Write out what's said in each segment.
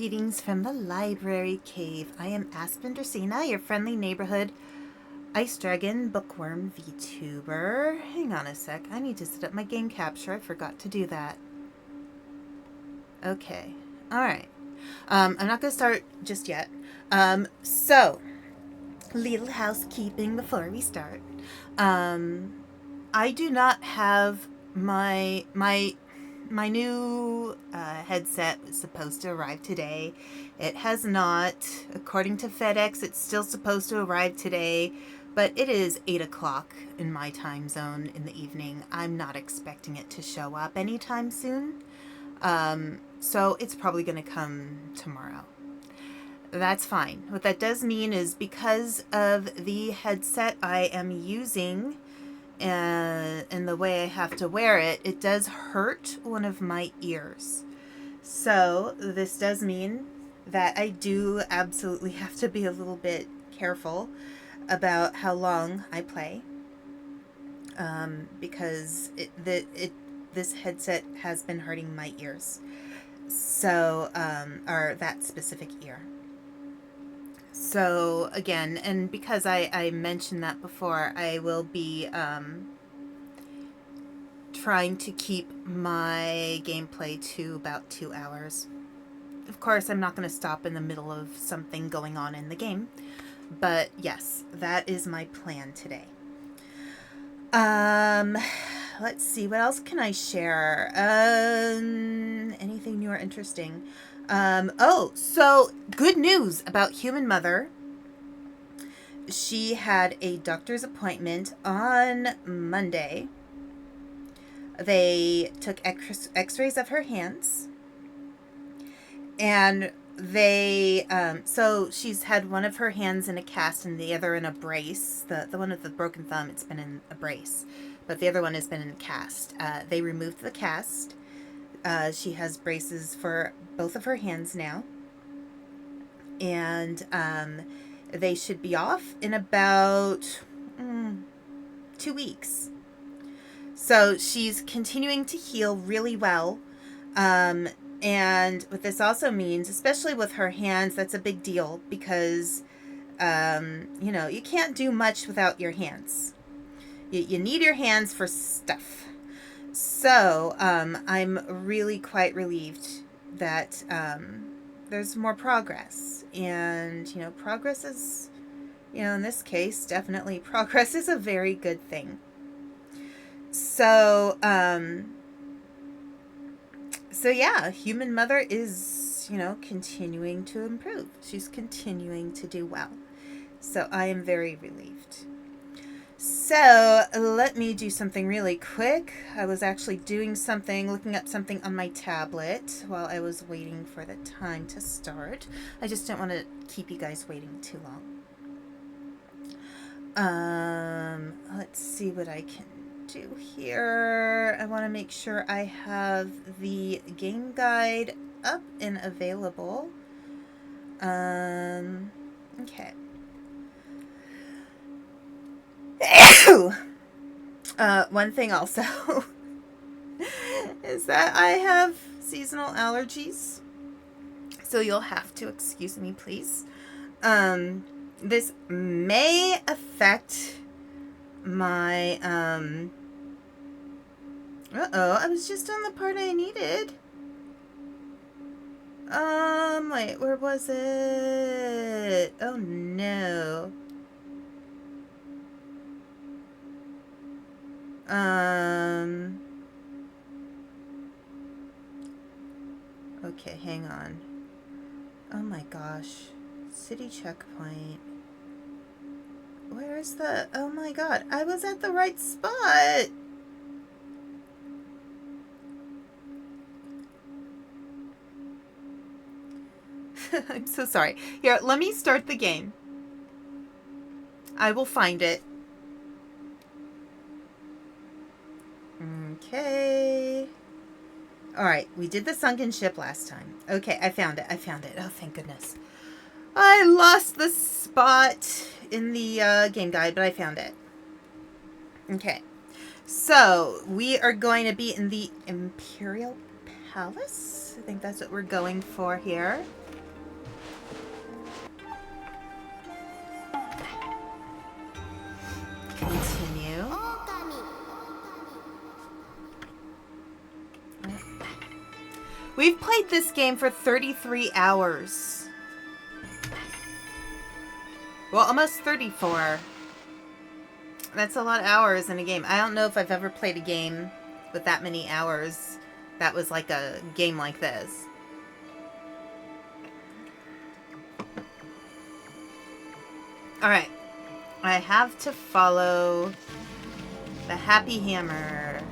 Greetings from the library cave. I am Aspen Dracaena, your friendly neighborhood Ice Dragon Bookwyrm VTuber. Hang on a sec. I need to set up my game capture. I forgot to do that. Okay. Alright. I'm not going to start just yet. So, little housekeeping before we start. I do not have my new headset was supposed to arrive today. It has not. According to FedEx, it's still supposed to arrive today, but it is 8 o'clock in my time zone in the evening. I'm not expecting it to show up anytime soon. So it's probably going to come tomorrow. That's fine. What that does mean is because of the headset I am using and the way I have to wear it, it does hurt one of my ears. So this does mean that I do absolutely have to be a little bit careful about how long I play, because this headset has been hurting my ears. So, or that specific ear. So again, and because I mentioned that before, I will be trying to keep my gameplay to about 2 hours. Of course, I'm not going to stop in the middle of something going on in the game, but yes, that is my plan today. Let's see, what else can I share? Anything new or interesting? So good news about Human Mother. She had a doctor's appointment on Monday. They took x-rays of her hands, and they, so she's had one of her hands in a cast and the other in a brace. The one with the broken thumb, it's been in a brace, but the other one has been in a cast. They removed the cast. She has braces for both of her hands now. And they should be off in about 2 weeks. So she's continuing to heal really well. And what this also means, especially with her hands, that's a big deal because, you can't do much without your hands. You need your hands for stuff. So I'm really quite relieved that there's more progress. And, progress is, in this case, definitely progress is a very good thing. So, yeah, Human Mother is, continuing to improve. She's continuing to do well. So I am very relieved. So let me do something really quick. I was actually doing something, looking up something on my tablet while I was waiting for the time to start. I just don't want to keep you guys waiting too long. Let's see what I can do here. I want to make sure I have the game guide up and available. Okay. One thing also is that I have seasonal allergies, so you'll have to excuse me, please. This may affect my, I was just on the part I needed. Wait, where was it? Oh, no. Okay, hang on. Oh my gosh. City checkpoint. Where is the... Oh my god, I was at the right spot! I'm so sorry. Here, let me start the game. I will find it. Okay. Alright, we did the sunken ship last time. Okay, I found it. Oh, thank goodness. I lost the spot in the game guide, but I found it. Okay. So, we are going to be in the Imperial Palace. I think that's what we're going for here. We've played this game for 33 hours. Well, almost 34. That's a lot of hours in a game. I don't know if I've ever played a game with that many hours that was like a game like this. Alright. I have to follow the Happy Hammer.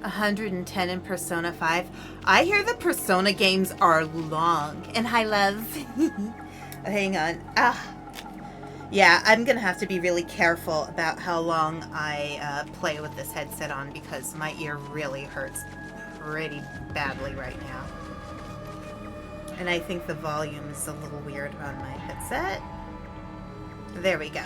110 in Persona 5. I hear the Persona games are long. And hi, love. Hang on. Yeah, I'm going to have to be really careful about how long I play with this headset on because my ear really hurts pretty badly right now. And I think the volume is a little weird on my headset. There we go.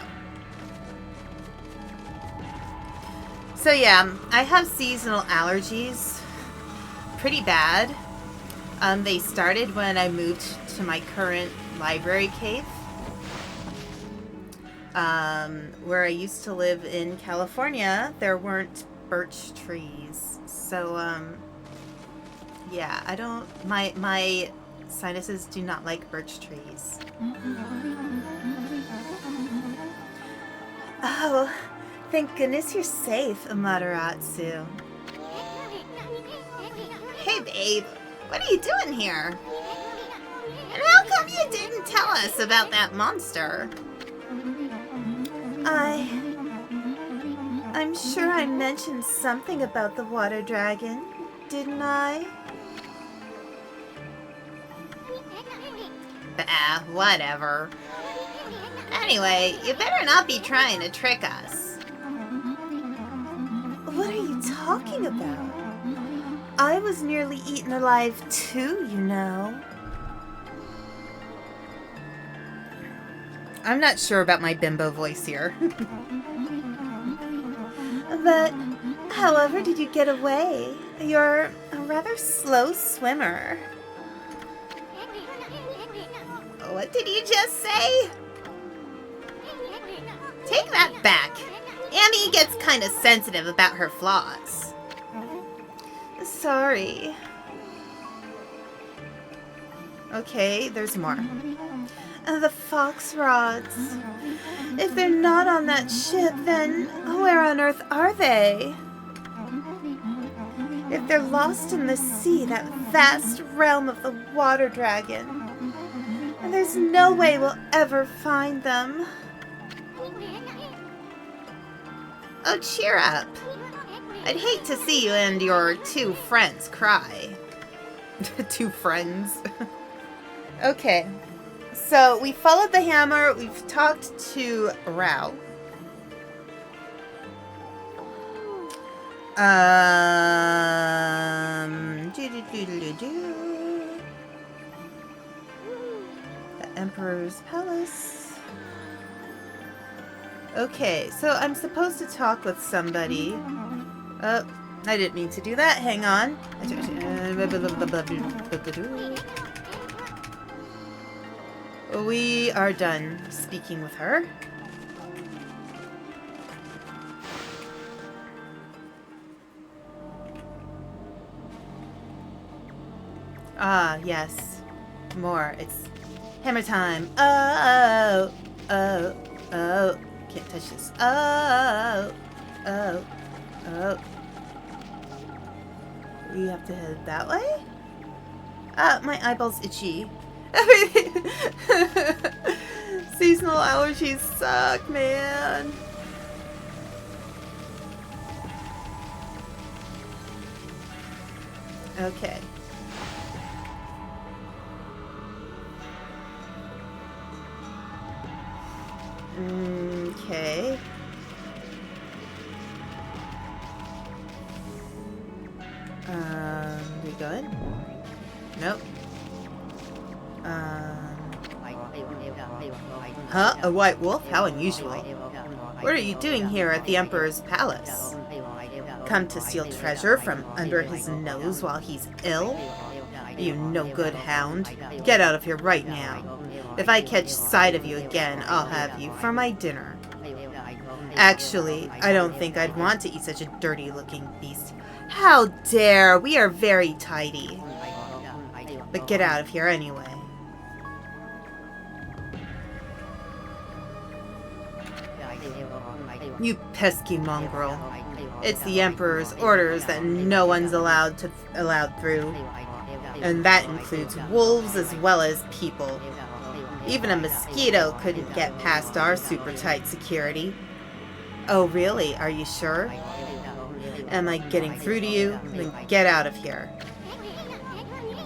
So yeah, I have seasonal allergies. Pretty bad. They started when I moved to my current library cave. Where I used to live in California, there weren't birch trees. So, yeah, I don't... My sinuses do not like birch trees. Oh... Thank goodness you're safe, Amaterasu. Hey, babe. What are you doing here? And how come you didn't tell us about that monster? I'm sure I mentioned something about the water dragon, didn't I? Bah, whatever. Anyway, you better not be trying to trick us. What are you talking about? I was nearly eaten alive too, you know. I'm not sure about my bimbo voice here. But, however did you get away? You're a rather slow swimmer. What did you just say? Take that back. Amy gets kind of sensitive about her flaws. Sorry. Okay, there's more. The fox rods. If they're not on that ship, then where on earth are they? If they're lost in the sea, that vast realm of the water dragon, and there's no way we'll ever find them. Oh, cheer up. I'd hate to see you and your two friends cry. Two friends? Okay. So, we followed the hammer. We've talked to Rao. The Emperor's Palace. Okay, so I'm supposed to talk with somebody. Oh, I didn't mean to do that. Hang on. We are done speaking with her. Ah, yes. More. It's hammer time. Oh, oh, oh. Can't touch this. Oh, oh, oh. We have to head that way? My eyeball's itchy. Seasonal allergies suck, man. Okay. Okay. We good? Nope. Huh? A white wolf? How unusual. What are you doing here at the Emperor's Palace? Come to steal treasure from under his nose while he's ill? You no-good hound. Get out of here right now. If I catch sight of you again, I'll have you for my dinner. Actually, I don't think I'd want to eat such a dirty-looking beast. How dare! We are very tidy. But get out of here anyway. You pesky mongrel. It's the Emperor's orders that no one's allowed through. And that includes wolves as well as people. Even a mosquito couldn't get past our super tight security. Oh really? Are you sure? Am I getting through to you? Then get out of here.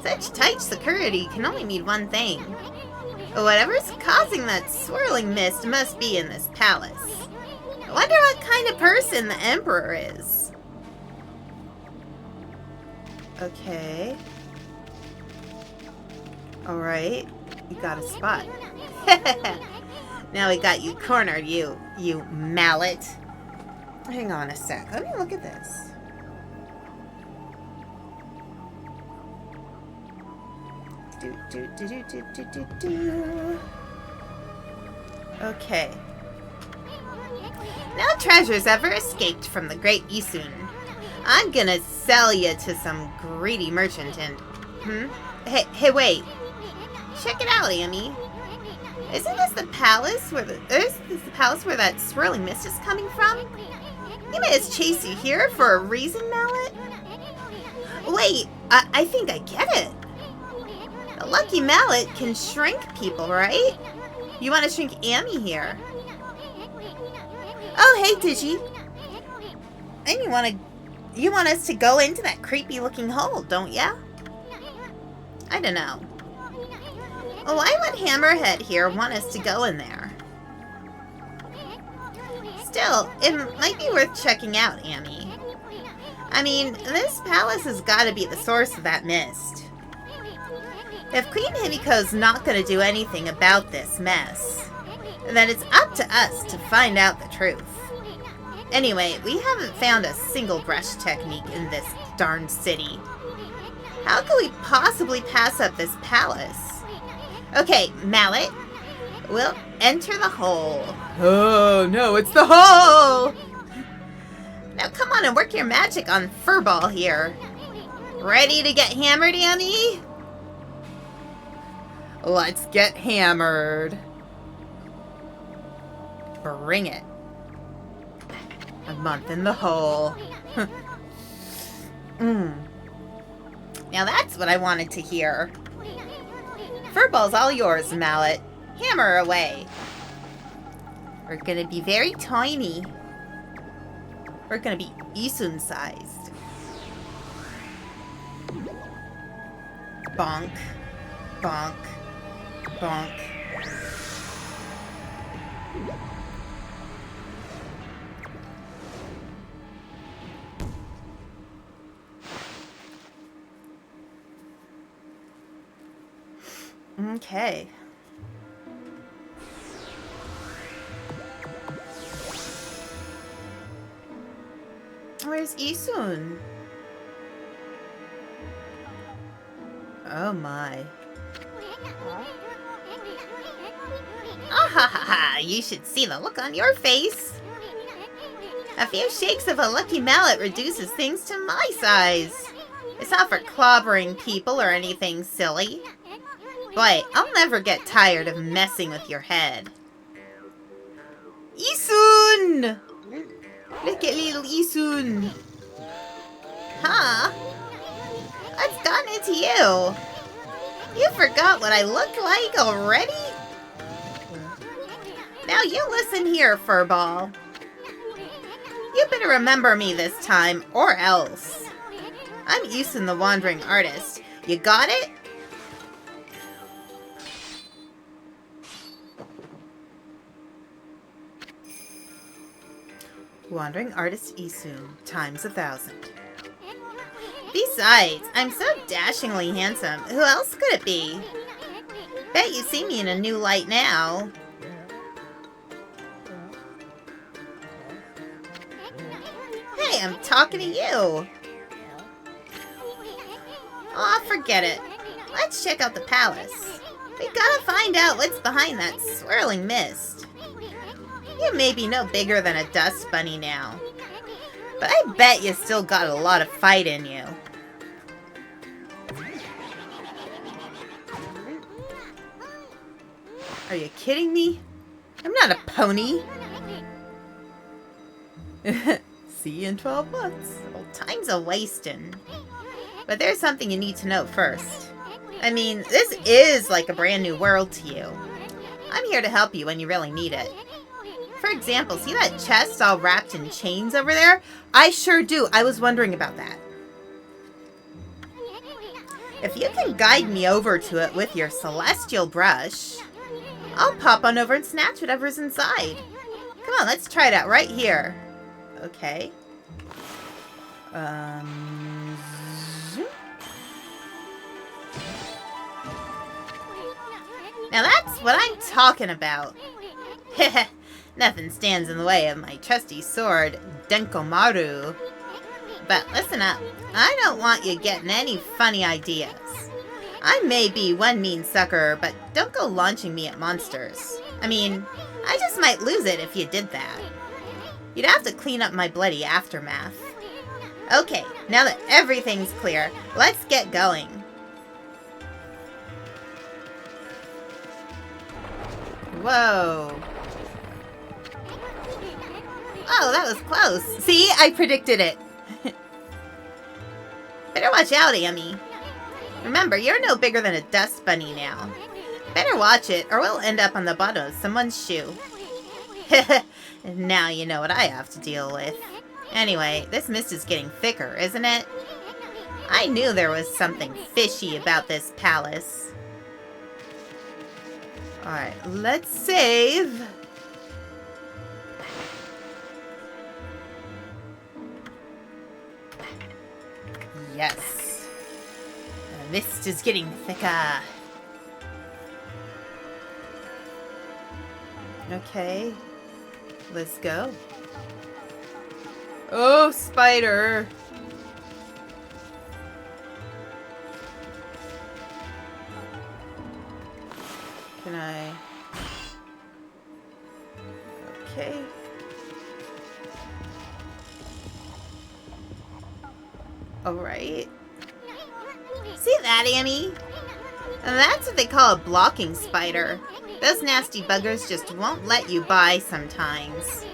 Such tight security can only mean one thing. Whatever's causing that swirling mist must be in this palace. I wonder what kind of person the Emperor is. Okay. Alright. You got a spot. Now we got you cornered, you mallet. Hang on a sec. Let me look at this. Okay. No treasures ever escaped from the Great Isun. I'm gonna sell you to some greedy merchant and... Hey, wait. Check it out, Amy. Isn't this the palace where that swirling mist is coming from? He made us chase you here for a reason, Mallet? Wait, I think I get it. The lucky Mallet can shrink people, right? You want to shrink Amy here. Oh, hey, Digi. And you want us to go into that creepy looking hole, don't ya? I don't know. Why would Hammerhead here want us to go in there? Still, it might be worth checking out, Amy. I mean, this palace has got to be the source of that mist. If Queen Himiko's not going to do anything about this mess, then it's up to us to find out the truth. Anyway, we haven't found a single brush technique in this darn city. How could we possibly pass up this palace? Okay, Mallet, we'll enter the hole. Oh, no, it's the hole! Now come on and work your magic on Furball here. Ready to get hammered, Annie? Let's get hammered. Bring it. A month in the hole. Now that's what I wanted to hear. Furball's all yours, Mallet. Hammer away. We're gonna be very tiny. We're gonna be Isun-sized. Bonk. Bonk. Bonk. Okay. Where's Isun? Oh my. Ah ha ha ha! You should see the look on your face. A few shakes of a lucky mallet reduces things to my size. It's not for clobbering people or anything silly. Boy, I'll never get tired of messing with your head. Isun! Look at little Isun. Huh? What's gotten into you? You forgot what I look like already? Now you listen here, Furball. You better remember me this time, or else. I'm Isun the Wandering Artist. You got it? Wandering Artist Isun, times 1,000. Besides, I'm so dashingly handsome. Who else could it be? Bet you see me in a new light now. Hey, I'm talking to you. Aw, forget it. Let's check out the palace. We gotta find out what's behind that swirling mist. You may be no bigger than a dust bunny now, but I bet you still got a lot of fight in you. Are you kidding me? I'm not a pony. See you in 12 months. Well, time's a wasting. But there's something you need to know first. I mean, this is like a brand new world to you. I'm here to help you when you really need it. For example, see that chest all wrapped in chains over there? I sure do. I was wondering about that. If you can guide me over to it with your celestial brush, I'll pop on over and snatch whatever's inside. Come on, let's try it out right here. Okay. Now that's what I'm talking about. Nothing stands in the way of my trusty sword, Denkomaru. But listen up, I don't want you getting any funny ideas. I may be one mean sucker, but don't go launching me at monsters. I mean, I just might lose it if you did that. You'd have to clean up my bloody aftermath. Okay, now that everything's clear, let's get going. Whoa. Oh, that was close. See, I predicted it. Better watch out, Amy. Remember, you're no bigger than a dust bunny now. Better watch it, or we'll end up on the bottom of someone's shoe. Now you know what I have to deal with. Anyway, this mist is getting thicker, isn't it? I knew there was something fishy about this palace. Alright, let's save. Yes. The mist is getting thicker. Okay. Let's go. Oh, spider. Can I? Okay. Alright. See that, Amy? That's what they call a blocking spider. Those nasty buggers just won't let you by sometimes.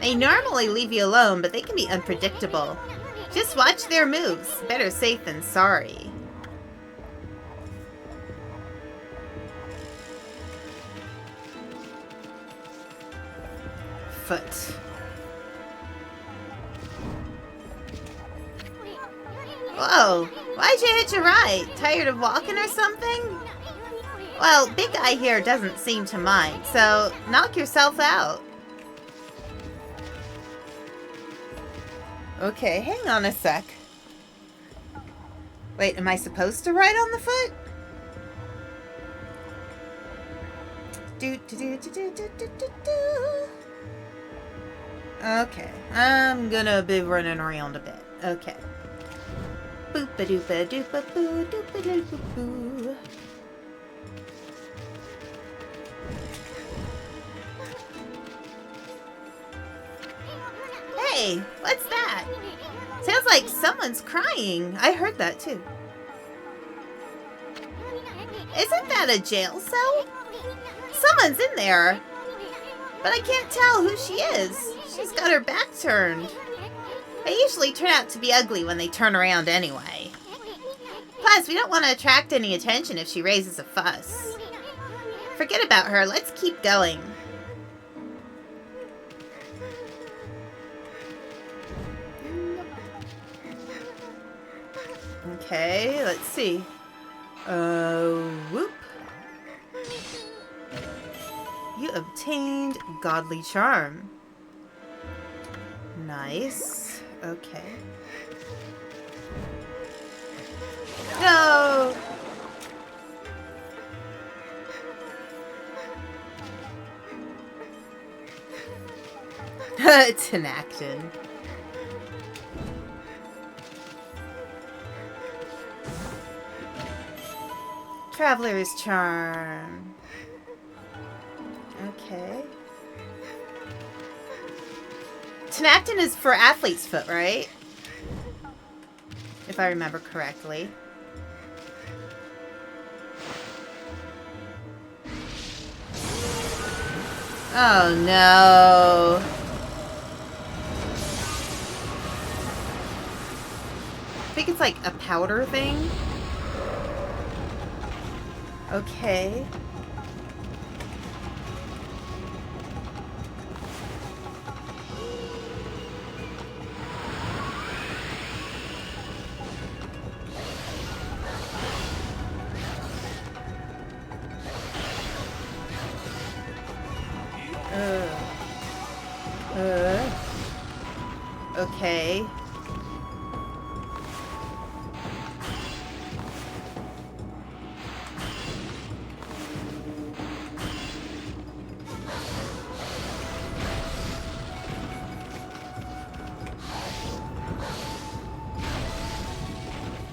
They normally leave you alone, but they can be unpredictable. Just watch their moves. Better safe than sorry. Foot. Whoa, why'd you hitch a ride? Tired of walking or something? Well, Big Guy here doesn't seem to mind, so knock yourself out. Okay, hang on a sec. Wait, am I supposed to ride on the foot? Okay, I'm gonna be running around a bit. Okay. Boop-a-doop-a-doop-a-boo, doop-a-doop-a-boo. Hey, what's that? Sounds like someone's crying. I heard that too. Isn't that a jail cell? Someone's in there. But I can't tell who she is. She's got her back turned. They usually turn out to be ugly when they turn around anyway. Plus, we don't want to attract any attention if she raises a fuss. Forget about her. Let's keep going. Okay, let's see. Whoop. You obtained Godly Charm. Nice. Okay. No! It's enacted. Traveler's Charm. Okay. Tenactin is for athlete's foot, right? If I remember correctly. Oh no. I think it's like a powder thing. Okay. Okay.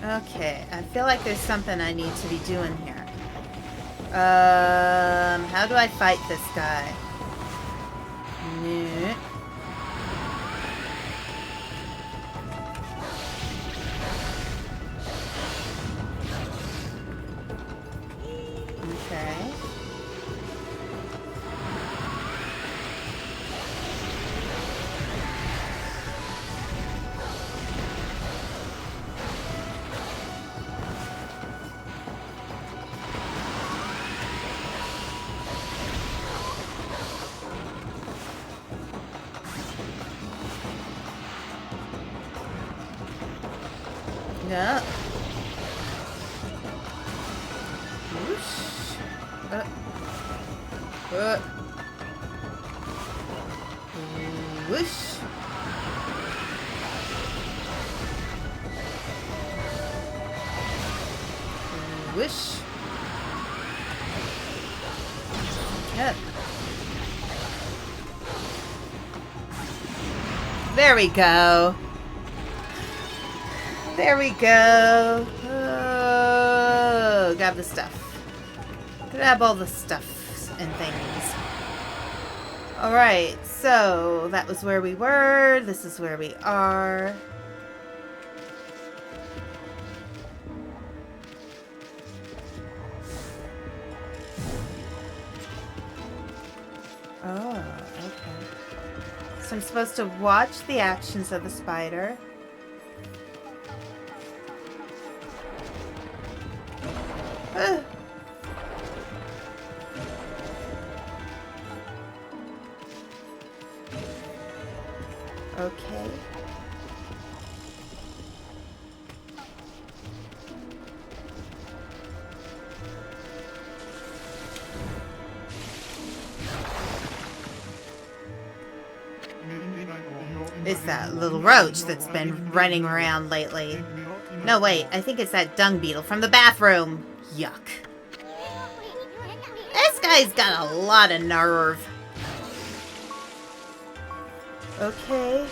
Okay, I feel like there's something I need to be doing here. How do I fight this guy? Nah. Okay. No. Whoosh. Whoosh. Whoosh. Yep. There we go. There we go. Oh, grab the stuff. Grab all the stuff and things. Alright, so that was where we were. This is where we are. Oh, okay. So I'm supposed to watch the actions of the spider. Okay. It's that little roach that's been running around lately. No, wait, I think it's that dung beetle from the bathroom. Yuck. This guy's got a lot of nerve. Okay.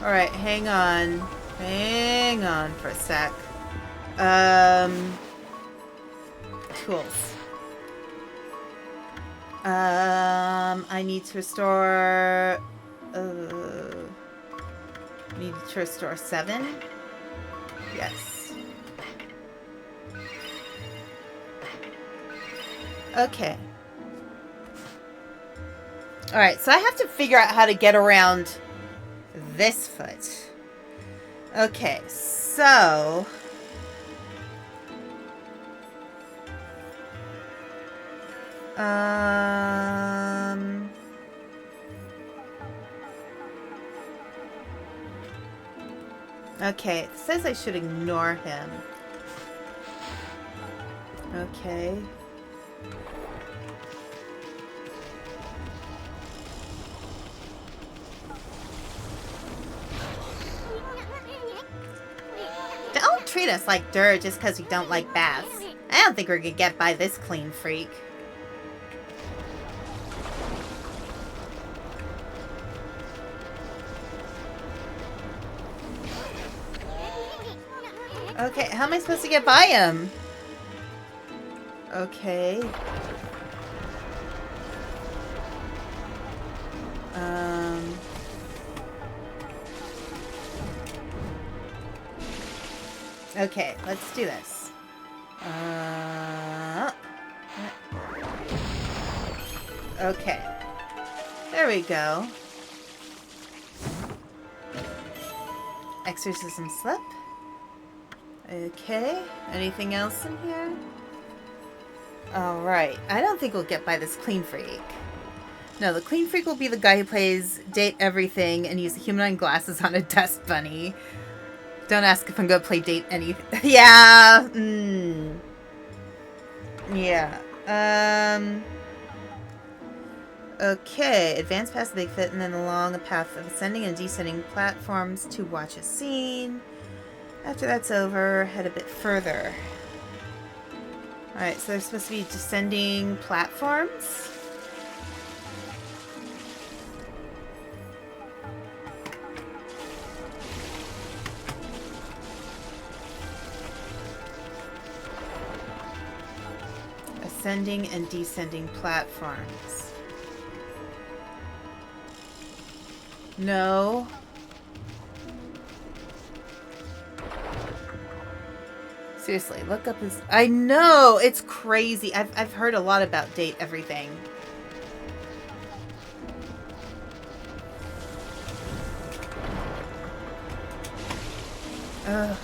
Alright, hang on. Hang on for a sec. Tools. I need to restore... need to restore 7? Yes. Okay. Alright, so I have to figure out how to get around this foot. Okay, so... Okay, it says I should ignore him. Okay. Don't treat us like dirt just because we don't like baths. I don't think we're gonna get by this clean freak. Okay, how am I supposed to get by him? Okay. Okay, let's do this. Okay. There we go. Exorcism slip. Okay. Anything else in here? Alright. I don't think we'll get by this clean freak. No, the clean freak will be the guy who plays Date Everything and use the humanoid glasses on a dust bunny. Don't ask if I'm gonna play Date Anything. Yeah. Yeah. Okay. Advance past the Bigfoot and then along a path of ascending and descending platforms to watch a scene. After that's over, head a bit further. Alright, so there's supposed to be descending platforms. Ascending and descending platforms. No. Seriously, look up his... I know! It's crazy. I've heard a lot about Date Everything. Ugh.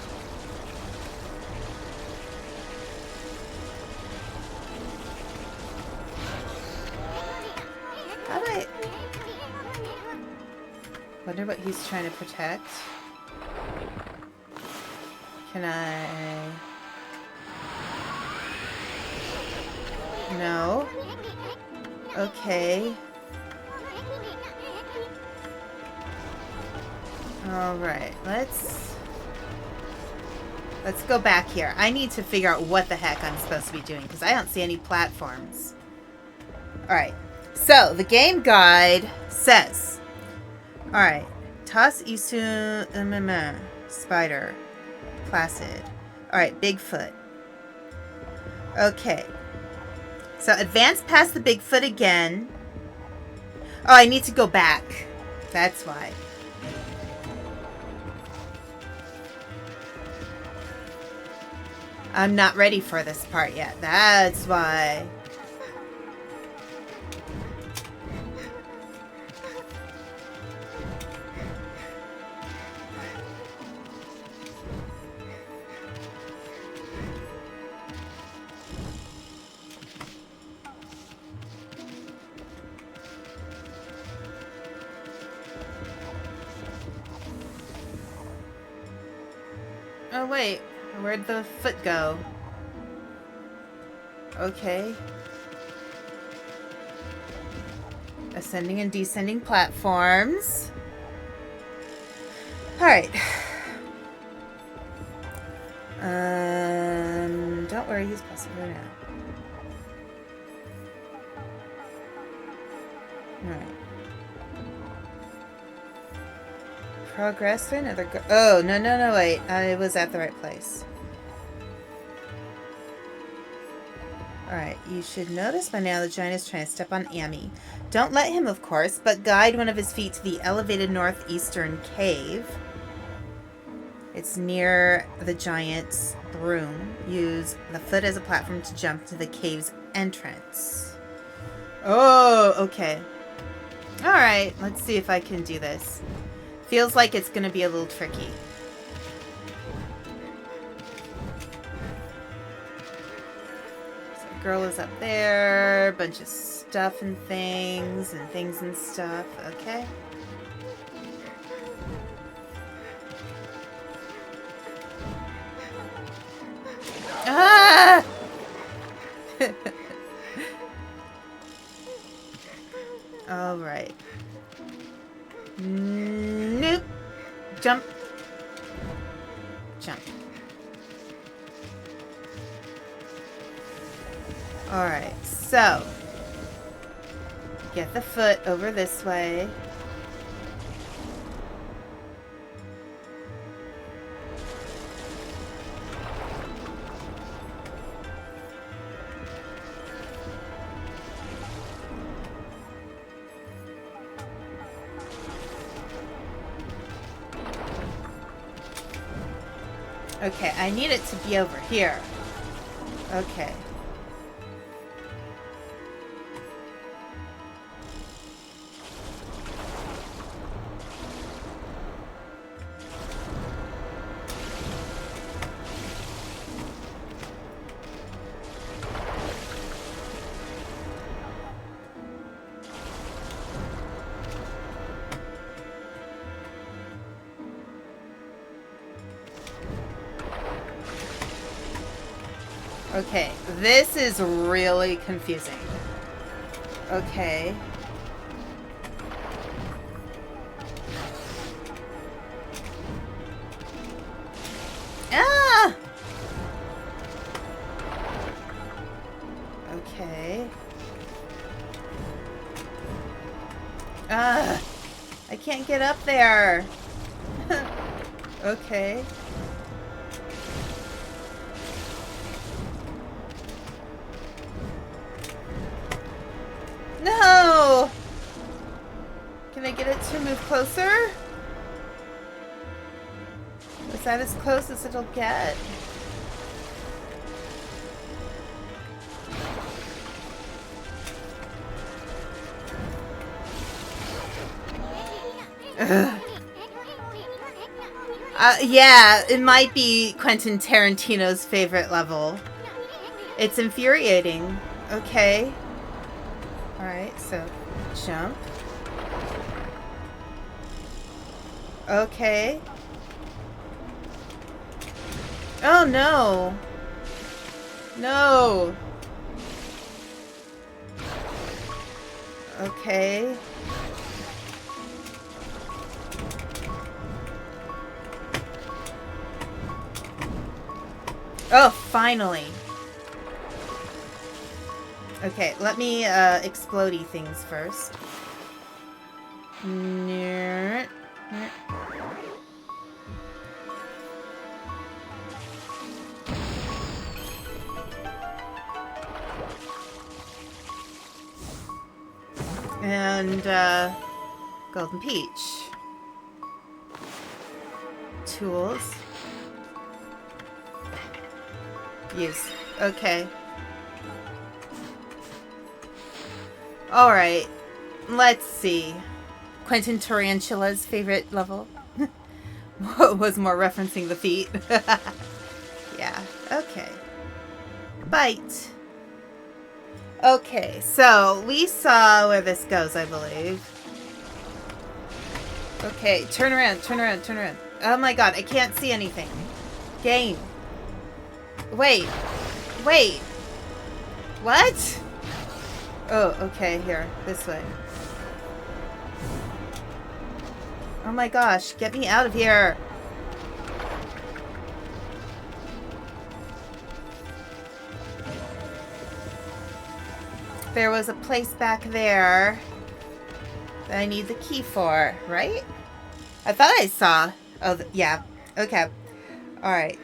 How do I... Wonder what he's trying to protect. Can I... No. Okay. Alright, let's go back here. I need to figure out what the heck I'm supposed to be doing, because I don't see any platforms. Alright, so the game guide says, alright, toss Isu spider, placid. Alright, Bigfoot. Okay. So advance past the Bigfoot again. Oh, I need to go back. That's why. I'm not ready for this part yet. That's why. Oh, wait. Where'd the foot go? Okay. Ascending and descending platforms. Alright. Don't worry, he's passing through now. Alright. Progress to another oh, no, wait. I was at the right place. Alright, you should notice by now the giant is trying to step on Amy. Don't let him, of course, but guide one of his feet to the elevated northeastern cave. It's near the giant's broom. Use the foot as a platform to jump to the cave's entrance. Oh, okay. Alright, let's see if I can do this. Feels like it's going to be a little tricky. So girl is up there. Bunch of stuff and things and stuff. Okay. Ah! All right. Nope. Jump. Jump. Alright, so get the foot over this way. Okay, I need it to be over here. Okay. Okay, this is really confusing. Okay. Ah! Okay. Ah! I can't get up there. Okay. No! Can I get it to move closer? Is that as close as it'll get? Yeah, it might be Quentin Tarantino's favorite level. It's infuriating. Okay. Alright, so jump. Okay. Oh no. No. Okay. Oh, finally. Okay, let me explodey things first. And golden peach. Tools. Use. Okay. Alright. Let's see. Quentin Tarantula's favorite level. Was more referencing the feet. Yeah. Okay. Bite. Okay, so we saw where this goes, I believe. Okay, turn around, turn around, turn around. Oh my god, I can't see anything. Game. Wait. Wait. What? Oh, okay, here. This way. Oh my gosh, get me out of here. There was a place back there that I need the key for, right? I thought I saw. Oh, yeah. Okay. Alright.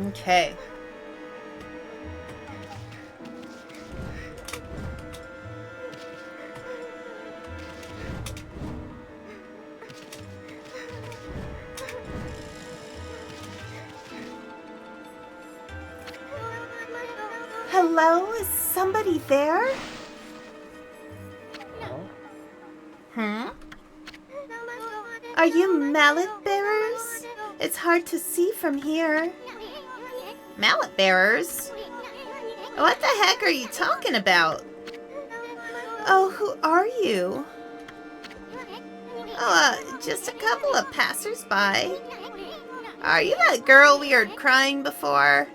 Okay. Hello? Is somebody there? Hmm? Are you mallet bearers? It's hard to see from here. Mallet bearers? What the heck are you talking about? Oh, who are you? Oh, just a couple of passers-by. Are you that girl we heard crying before?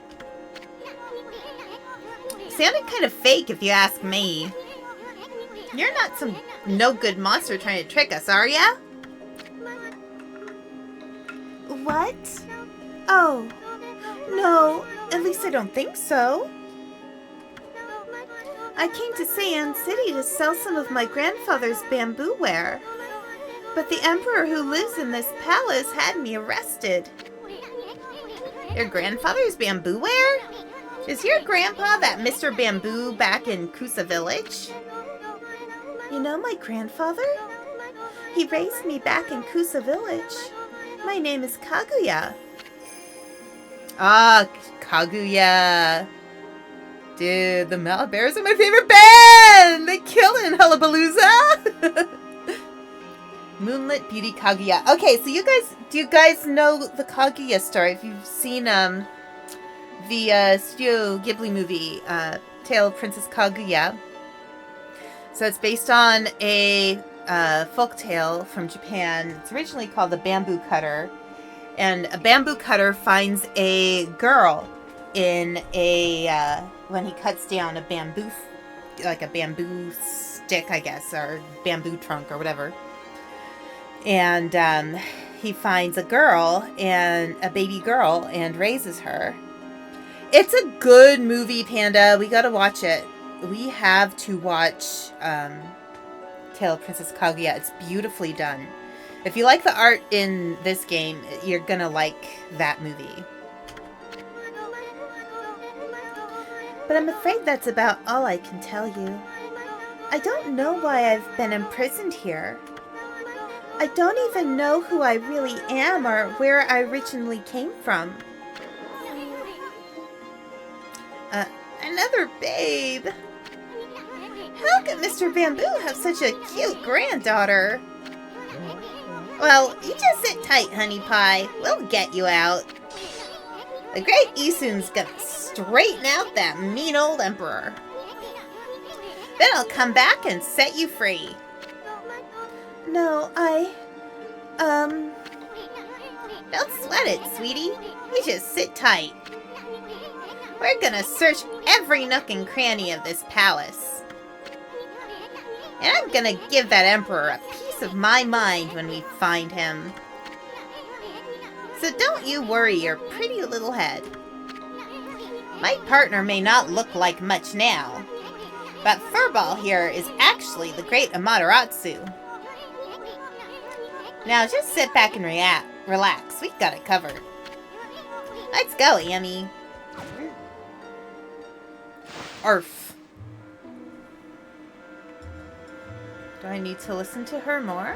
Sounded kind of fake if you ask me. You're not some no-good monster trying to trick us, are ya? What? Oh, no, at least I don't think so. I came to Sayan City to sell some of my grandfather's bamboo ware. But the emperor who lives in this palace had me arrested. Your grandfather's bamboo ware? Is your grandpa that Mr. Bamboo back in Kusa Village? You know my grandfather? He raised me back in Kusa village. My name is Kaguya. Ah, Kaguya. Dude, the Malabears are my favorite band! They kill in Hullabalooza! Moonlit Beauty Kaguya. Okay, so do you guys know the Kaguya story? If you've seen the Studio Ghibli movie, Tale of Princess Kaguya. So it's based on a folk tale from Japan. It's originally called The Bamboo Cutter. And a bamboo cutter finds a girl in when he cuts down a bamboo, like a bamboo stick, I guess, or bamboo trunk or whatever. And he finds a girl, and a baby girl, and raises her. It's a good movie, Panda. We gotta watch it. We have to watch Tale of Princess Kaguya. It's beautifully done. If you like the art in this game, you're gonna like that movie. But I'm afraid that's about all I can tell you. I don't know why I've been imprisoned here. I don't even know who I really am or where I originally came from. Another babe. How could Mr. Bamboo have such a cute granddaughter? Well, you just sit tight, honey pie. We'll get you out. The great Isun's gonna straighten out that mean old emperor. Then I'll come back and set you free. No, Don't sweat it, sweetie. You just sit tight. We're gonna search every nook and cranny of this palace. And I'm gonna give that emperor a piece of my mind when we find him. So don't you worry your pretty little head. My partner may not look like much now, but Furball here is actually the great Amaterasu. Now just sit back and relax. We've got it covered. Let's go, Amy. Arf. Do I need to listen to her more?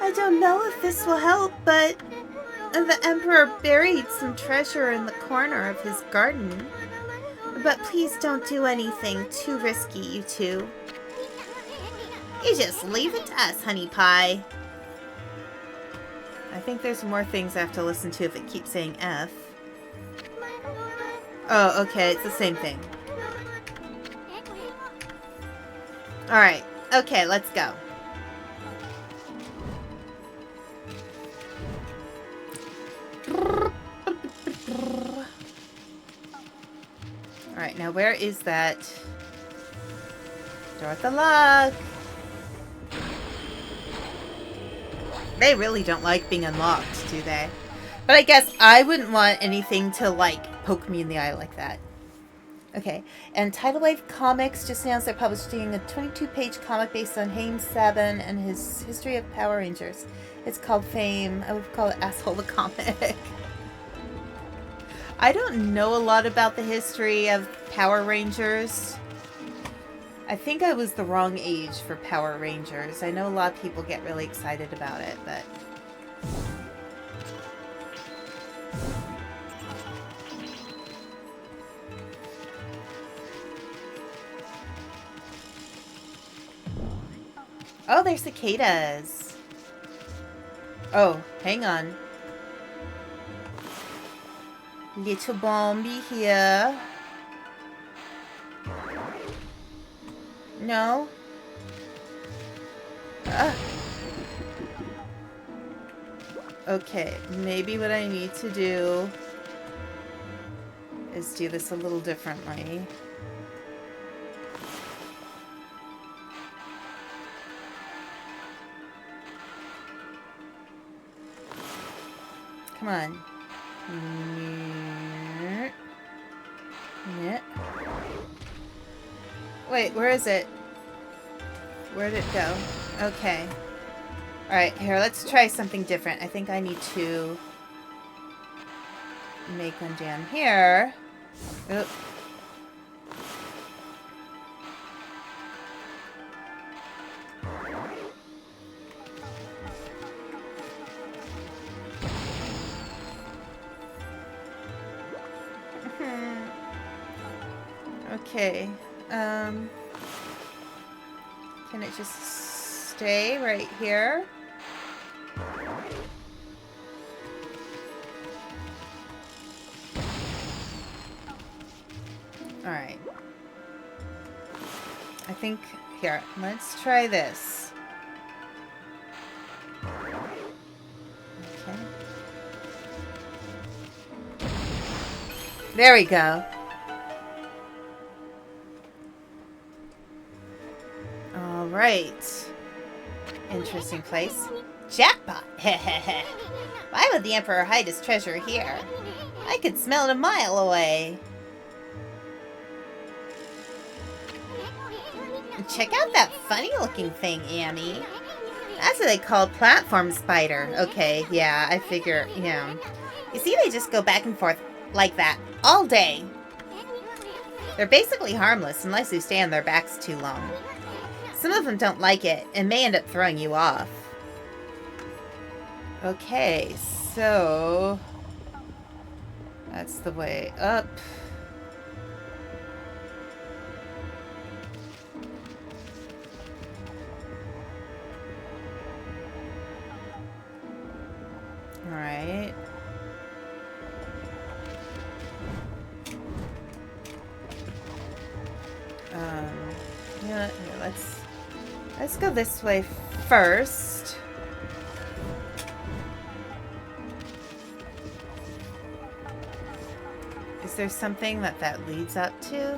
I don't know if this will help, but the Emperor buried some treasure in the corner of his garden. But please don't do anything too risky, you two. You just leave it to us, honey pie. I think there's more things I have to listen to if it keeps saying F. Oh, okay, it's the same thing. Alright, okay, let's go. Alright, now where is that door with the lock? They really don't like being unlocked, do they? But I guess I wouldn't want anything to, like, poke me in the eye like that. Okay, and Tidal Wave Comics just announced they're publishing a 22-page comic based on Haim Saban and his history of Power Rangers. It's called Fame. I would call it Asshole the Comic. I don't know a lot about the history of Power Rangers. I think I was the wrong age for Power Rangers. I know a lot of people get really excited about it, but... Oh, they're cicadas. Oh, hang on. Little Bombi here. No. Okay, maybe what I need to do is do this a little differently. Come on. Yeah. Wait, where is it? Where did it go? Okay. Alright, here, let's try something different. I think I need to make one down here. Oop. Okay. Can it just stay right here? Alright. I think... Here, let's try this. Okay. There we go. Alright. Interesting place. Jackpot! Why would the Emperor hide his treasure here? I could smell it a mile away. Check out that funny-looking thing, Amy. That's what they call platform spider. Okay, yeah, I figure, yeah. You see, they just go back and forth like that all day. They're basically harmless unless you stay on their backs too long. Some of them don't like it and may end up throwing you off. Okay, so... that's the way up. Alright. Yeah, here, let's go this way first. Is there something that leads up to?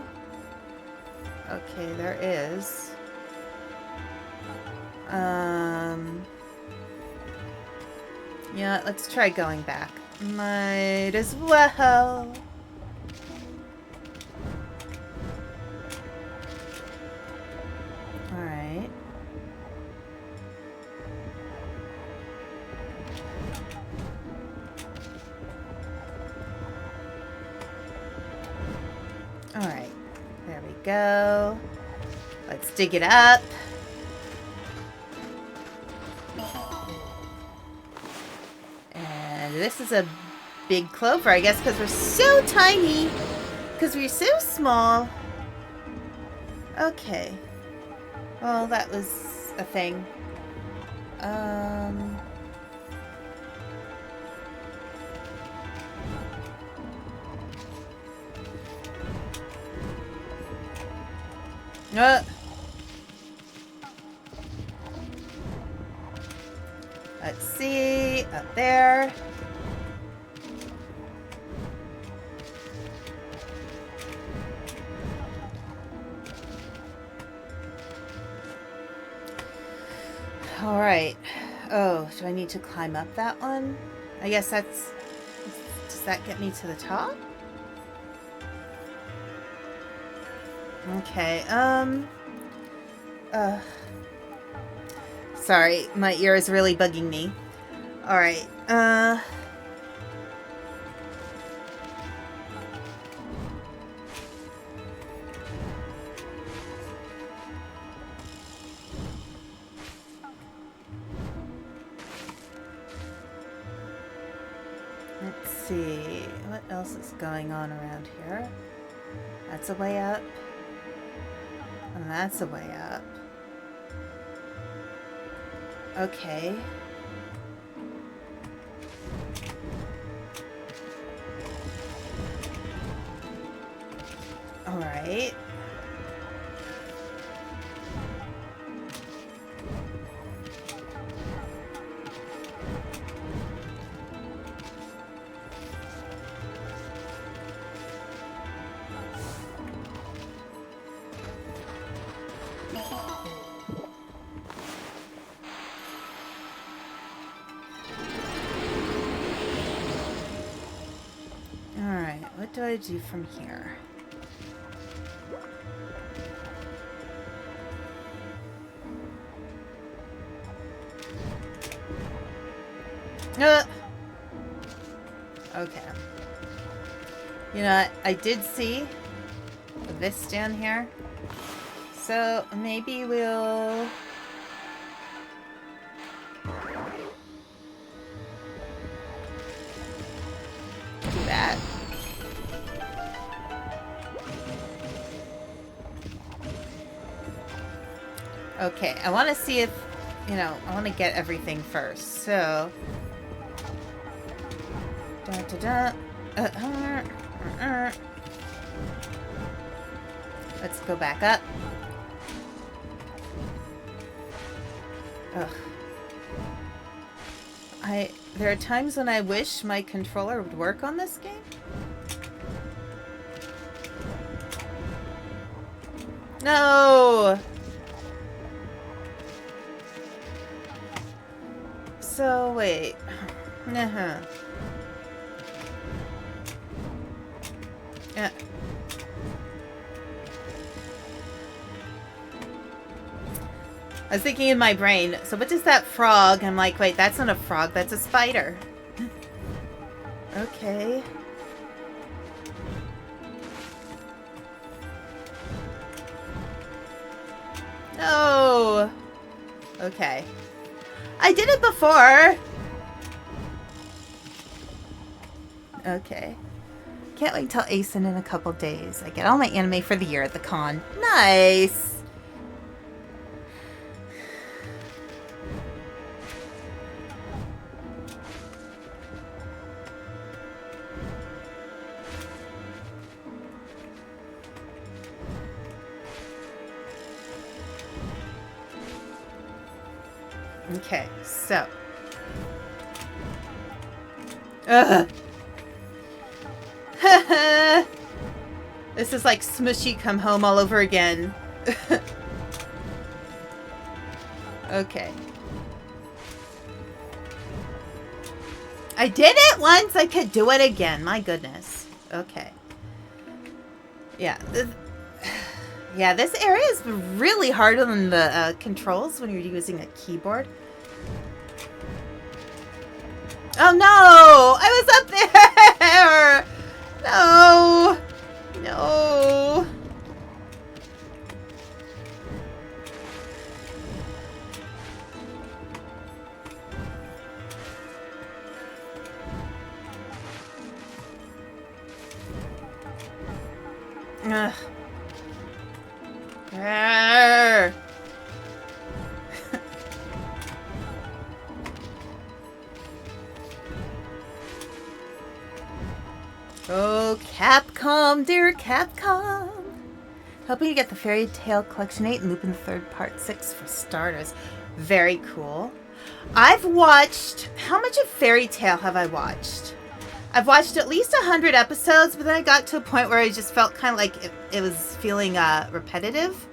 Okay, there is. Yeah, let's try going back. Might as well. Alright. Alright. There we go. Let's dig it up. And this is a big clover, I guess, because we're so tiny. Because we're so small. Okay. Well, that was a thing. Let's see. Up there. Alright. Oh, do I need to climb up that one? I guess that's... does that get me to the top? Okay, sorry, my ear is really bugging me. Alright, let's see, what else is going on around here? That's a way up. And that's a way up. Okay. Alright. What do I do from here? Okay. You know what? I did see this down here. So maybe we'll... do that. Okay, I want to see if, you know, I want to get everything first. So, let's go back up. Ugh. There are times when I wish my controller would work on this game. No! So, wait. Uh-huh. Yeah. I was thinking in my brain, so what is that frog? I'm like, wait, that's not a frog, that's a spider. Okay. No! Okay. I did it before! Okay. Can't wait till Aspen in a couple days. I get all my anime for the year at the con. Nice! Okay, so. Ugh. This is like Smushy Come Home all over again. Okay. I did it once! I could do it again. My goodness. Okay. Yeah. Yeah, this area is really hard on the controls when you're using a keyboard. Oh no! I was up there! No! No! Ugh. Arrgh. Oh, Capcom, dear Capcom. Hoping you get the Fairy Tale Collection 8 and Lupin the Third Part 6 for starters. Very cool. I've watched... How much of Fairy Tale have I watched? I've watched at least 100 episodes, but then I got to a point where I just felt kind of like it was feeling repetitive.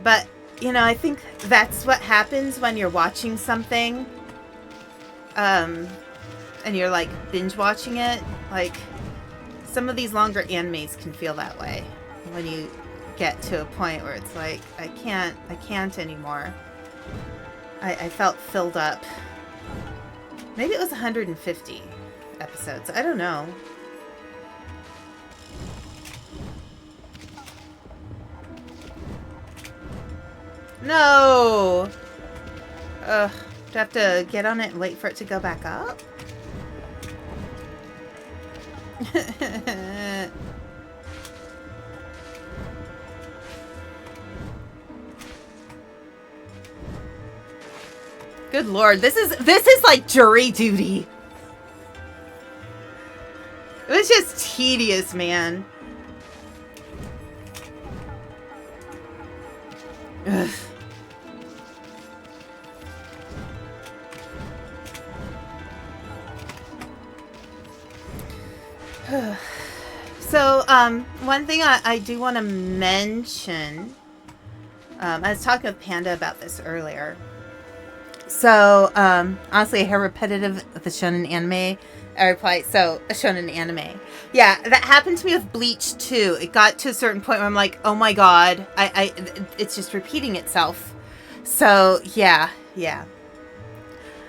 But, you know, I think that's what happens when you're watching something. And you're, like, binge watching it. Like, some of these longer animes can feel that way. When you get to a point where it's like, I can't anymore. I felt filled up. Maybe it was 150 episodes. I don't know. No! Ugh. Do I have to get on it and wait for it to go back up? Good lord, this is like jury duty. It was just tedious, man. Ugh. So, one thing I do want to mention, I was talking with Panda about this earlier. So, honestly, I hear repetitive of the shonen anime. I reply, so, a shonen anime. Yeah, that happened to me with Bleach, too. It got to a certain point where I'm like, oh my god, it's just repeating itself. So, yeah.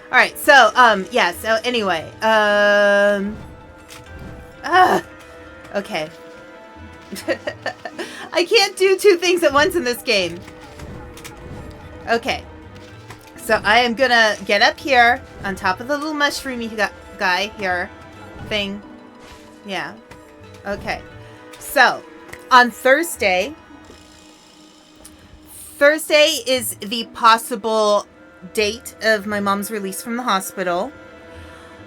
Alright, so, yeah, so anyway, okay. I can't do two things at once in this game. Okay. So I am gonna get up here on top of the little mushroomy guy here. Thing. Yeah. Okay. So, on Thursday, Thursday is the possible date of my mom's release from the hospital.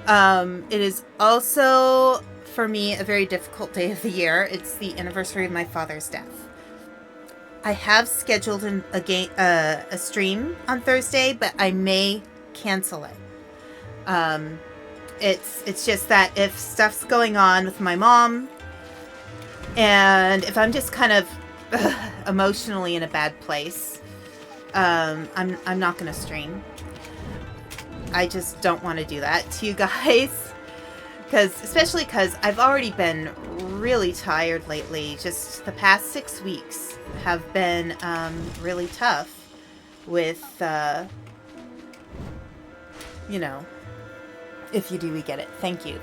It is also, for me, a very difficult day of the year. It's the anniversary of my father's death. I have scheduled a stream on Thursday, but I may cancel it. It's just that if stuff's going on with my mom, and if I'm just kind of emotionally in a bad place, I'm not going to stream. I just don't want to do that to you guys, especially because I've already been really tired lately. Just the past 6 weeks have been really tough with, you know, if you do, we get it. Thank you.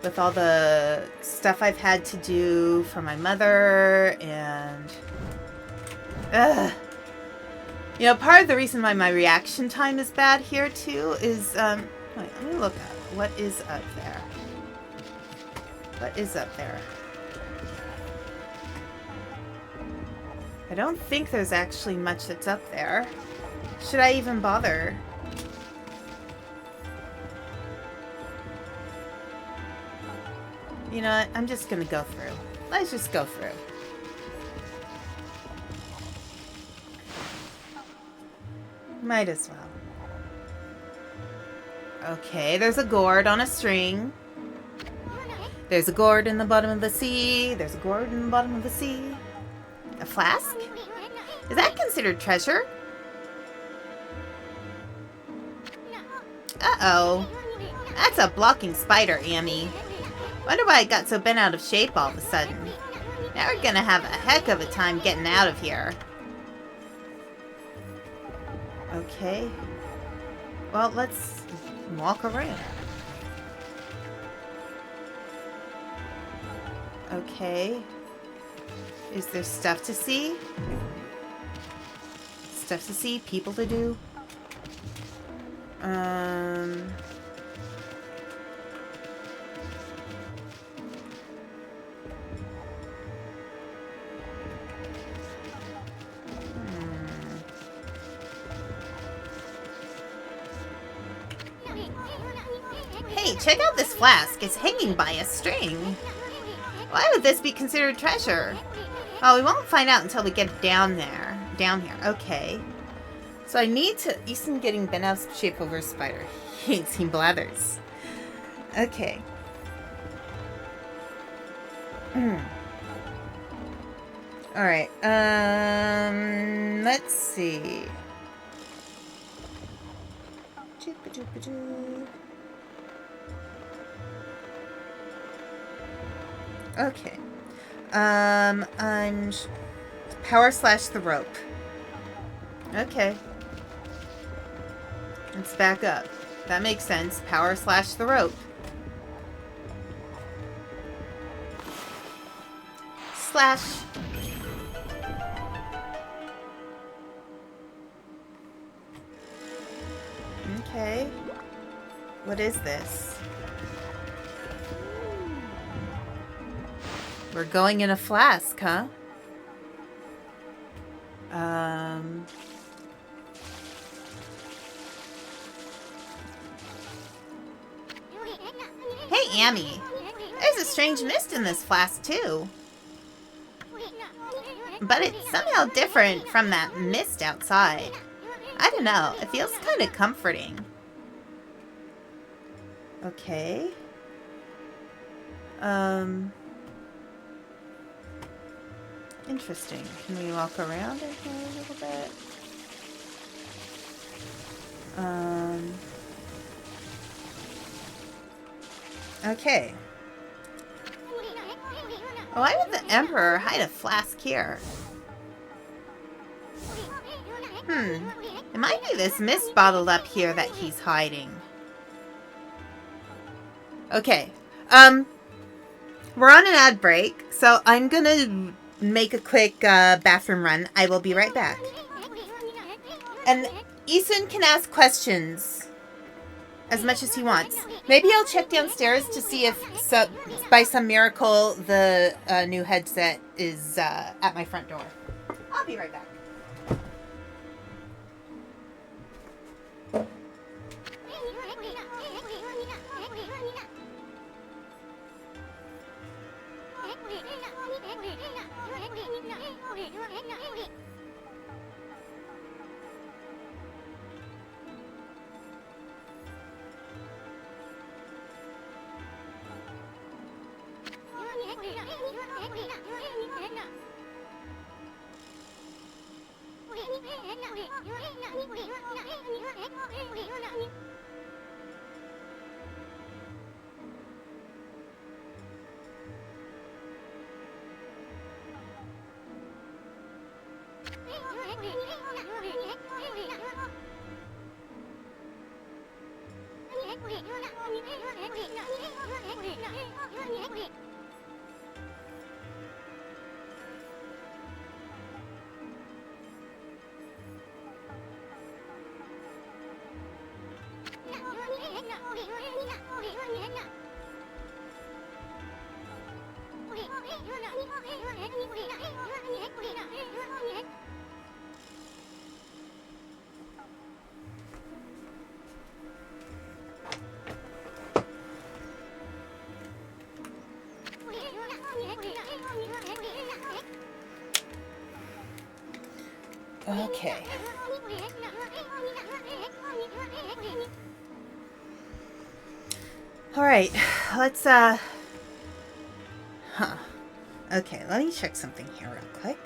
With all the stuff I've had to do for my mother, and you know, part of the reason why my reaction time is bad here too is wait, let me look at what is up there. What is up there? I don't think there's actually much that's up there. Should I even bother? You know what? I'm just gonna go through. Let's just go through. Might as well. Okay, there's a gourd on a string. There's a gourd in the bottom of the sea. There's a gourd in the bottom of the sea. A flask? Is that considered treasure? Uh-oh. That's a blocking spider, Amy. Wonder why it got so bent out of shape all of a sudden. Now we're gonna have a heck of a time getting out of here. Okay. Well, let's walk around. Okay. Is there stuff to see? Stuff to see? People to do? Hey, check out this flask. It's hanging by a string. Why would this be considered treasure? Oh, we won't find out until we get down here. Okay. So I need to... Easton getting bent out of shape over a spider. He ain't seen blathers. Okay. Alright. Let's see. Okay. I'm power slash the rope. Okay. Let's back up. That makes sense. Power slash the rope. Slash. Okay. What is this? We're going in a flask, huh? Hey, Amy. There's a strange mist in this flask, too. But it's somehow different from that mist outside. I don't know. It feels kind of comforting. Okay. Interesting. Can we walk around in here a little bit? Okay. Why would the Emperor hide a flask here? It might be this mist bottled up here that he's hiding. Okay. We're on an ad break, so I'm gonna make a quick bathroom run. I will be right back. And Eason can ask questions. as much as he wants. Maybe I'll check downstairs to see if, by some miracle, the new headset is at my front door. I'll be right back. Okay. All right, let's, Okay, let me check something here real quick.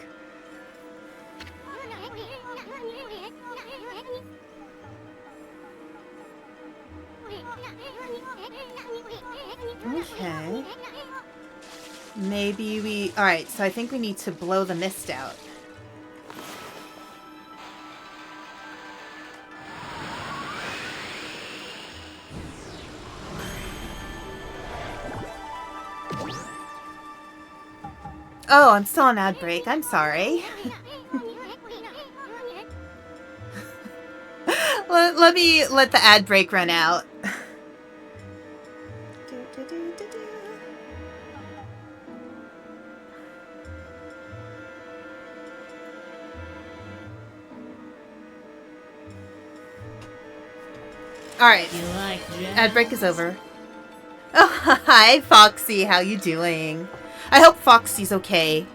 Okay. Maybe we... Alright, so I think we need to blow the mist out. Oh, I'm still on ad break. I'm sorry. Let me let the ad break run out. Alright. Ad break is over. Oh, hi, Foxy. How you doing? I hope Foxy's okay,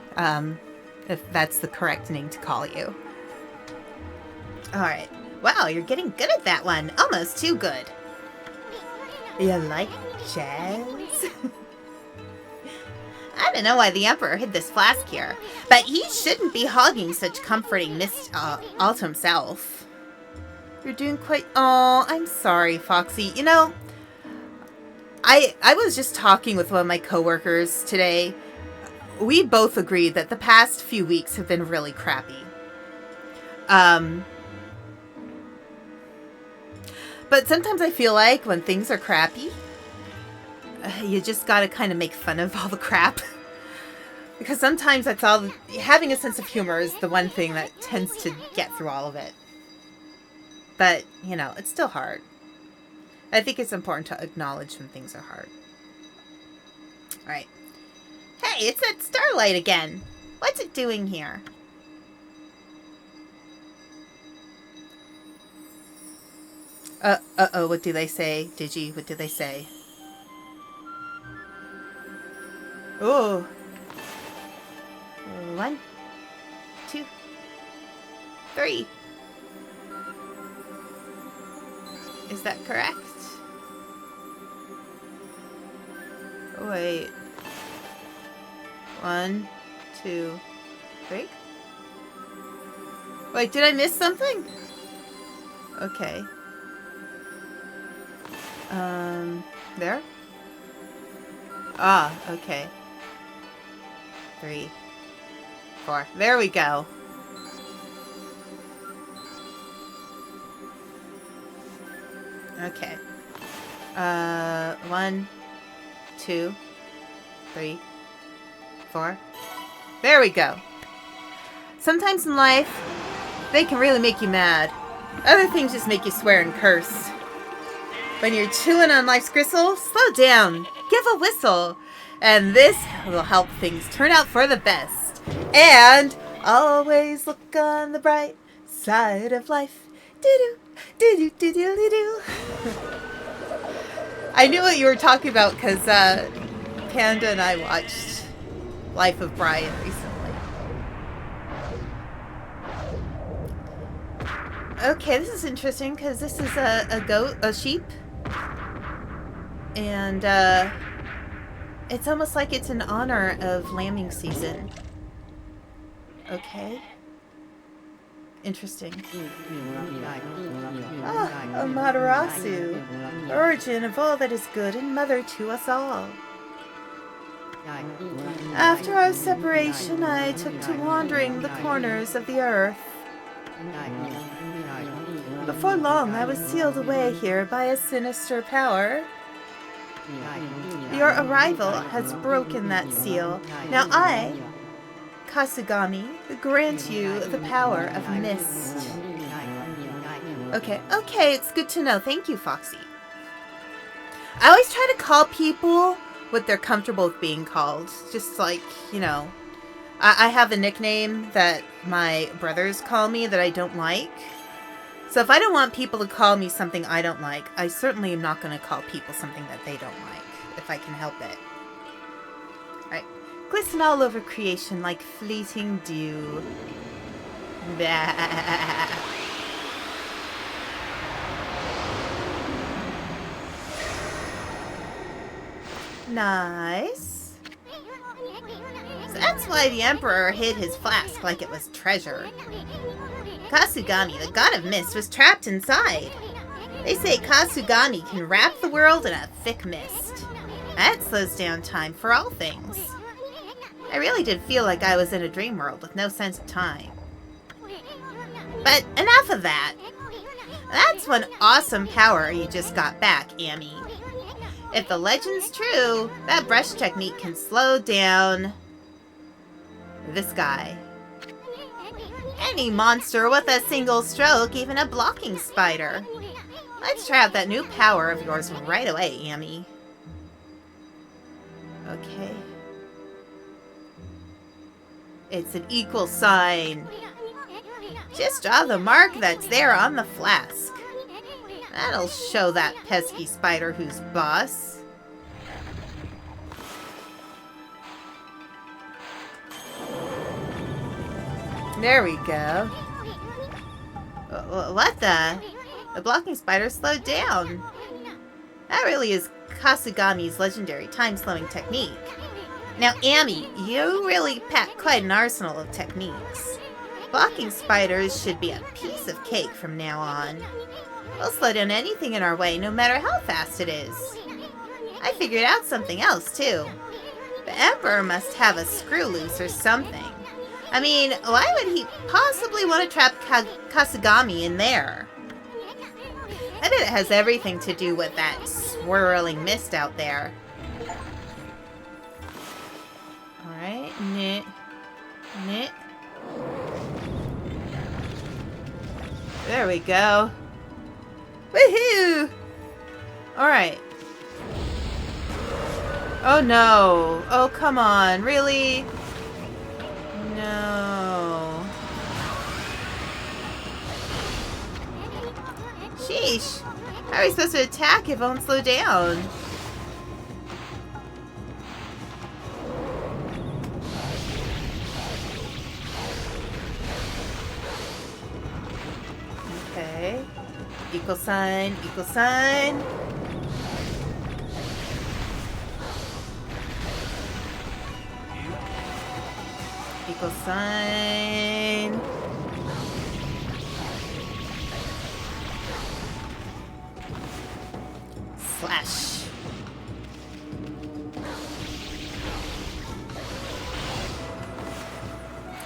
if that's the correct name to call you. Alright. Wow, you're getting good at that one. Almost too good. You like jazz? I don't know why the Emperor hid this flask here, but he shouldn't be hogging such comforting mist all to himself. You're doing quite... Oh, I'm sorry, Foxy. You know, I was just talking with one of my coworkers today. We both agreed that the past few weeks have been really crappy. But sometimes I feel like when things are crappy, you just gotta kind of make fun of all the crap. Because sometimes that's all... Having a sense of humor is the one thing that tends to get through all of it. But, you know, it's still hard. I think it's important to acknowledge when things are hard. Alright. Hey, it's that starlight again. What's it doing here? Uh-oh, what do they say? Digi, what do they say? Oh. 1, 2, 3. Is that correct? Wait. 1, 2, 3? Wait, did I miss something? Okay. There? Ah, okay. 3, 4. There we go. Okay. 1, 2, 3, 4. There we go. Sometimes in life, they can really make you mad. Other things just make you swear and curse. When you're chewing on life's gristle, slow down, give a whistle, and this will help things turn out for the best. And always look on the bright side of life. Do-do, do-do, do-do, do-do. I knew what you were talking about because Panda and I watched Life of Brian recently. Okay, this is interesting because this is a sheep. And it's almost like it's in honor of lambing season. Okay. Interesting. Amaterasu, origin of all that is good and mother to us all. After our separation, I took to wandering the corners of the earth. Before long, I was sealed away here by a sinister power. Your arrival has broken that seal. Now I, Kasugami, grant you the power of mist. Okay, it's good to know. Thank you, Foxy. I always try to call people what they're comfortable with being called. Just like, you know, I have a nickname that my brothers call me that I don't like. So if I don't want people to call me something I don't like, I certainly am not going to call people something that they don't like, if I can help it. Alright. Glisten all over creation like fleeting dew. Bah. Nice. So that's why the Emperor hid his flask like it was treasure. Kasugami, the god of mist, was trapped inside. They say Kasugami can wrap the world in a thick mist. That slows down time for all things. I really did feel like I was in a dream world with no sense of time. But enough of that. That's one awesome power you just got back, Amy. If the legend's true, that brush technique can slow down this guy. Any monster with a single stroke, even a blocking spider. Let's try out that new power of yours right away, Amy. Okay. It's an equal sign. Just draw the mark that's there on the flask. That'll show that pesky spider who's boss. There we go. What the? The blocking spider slowed down. That really is Kasugami's legendary time-slowing technique. Now, Amy, you really pack quite an arsenal of techniques. Blocking spiders should be a piece of cake from now on. We'll slow down anything in our way, no matter how fast it is. I figured out something else, too. The Emperor must have a screw loose or something. I mean, why would he possibly want to trap Kasugami in there? I bet it has everything to do with that swirling mist out there. Alright, knit. There we go. Woohoo! Alright. Oh no. Oh, come on. Really? No. Sheesh. How are we supposed to attack if it won't slow down? Okay. Equal sign, equal sign. Equal sign. Slash.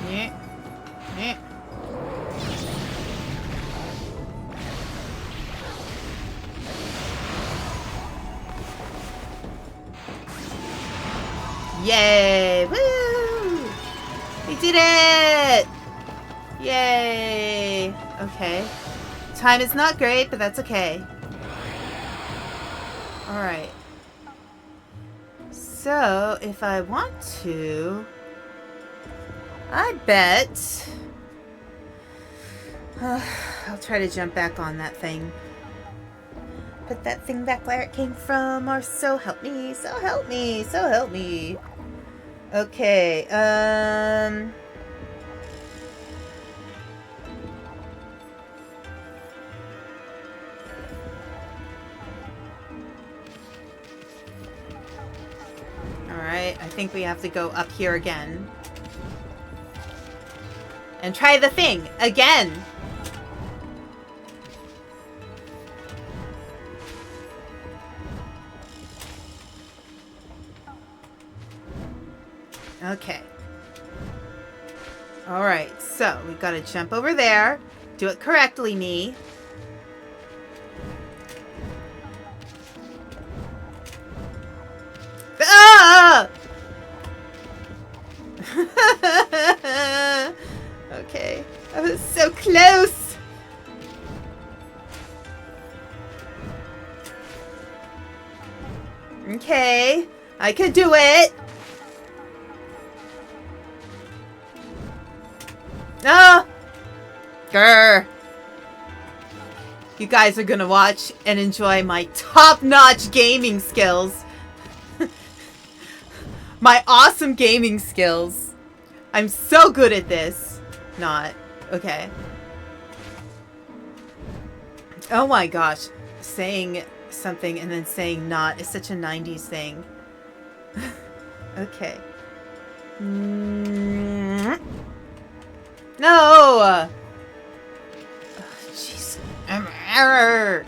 Yeah. Yeah. Yay! Woo! We did it! Yay! Okay. Time is not great, but that's okay. Alright. So, if I want to, I bet I'll try to jump back on that thing. Put that thing back where it came from, or so help me, so help me, so help me. Okay, Alright, I think we have to go up here again. And try the thing again! Okay. Alright, so we've got to jump over there. Do it correctly, me. Ah! Okay. I was so close. Okay. I could do it. Ah! Grr. You guys are gonna watch and enjoy my top-notch gaming skills. My awesome gaming skills. I'm so good at this. Not. Okay. Oh my gosh. Saying something and then saying not is such a 90s thing. Okay. No! Jeez. Error.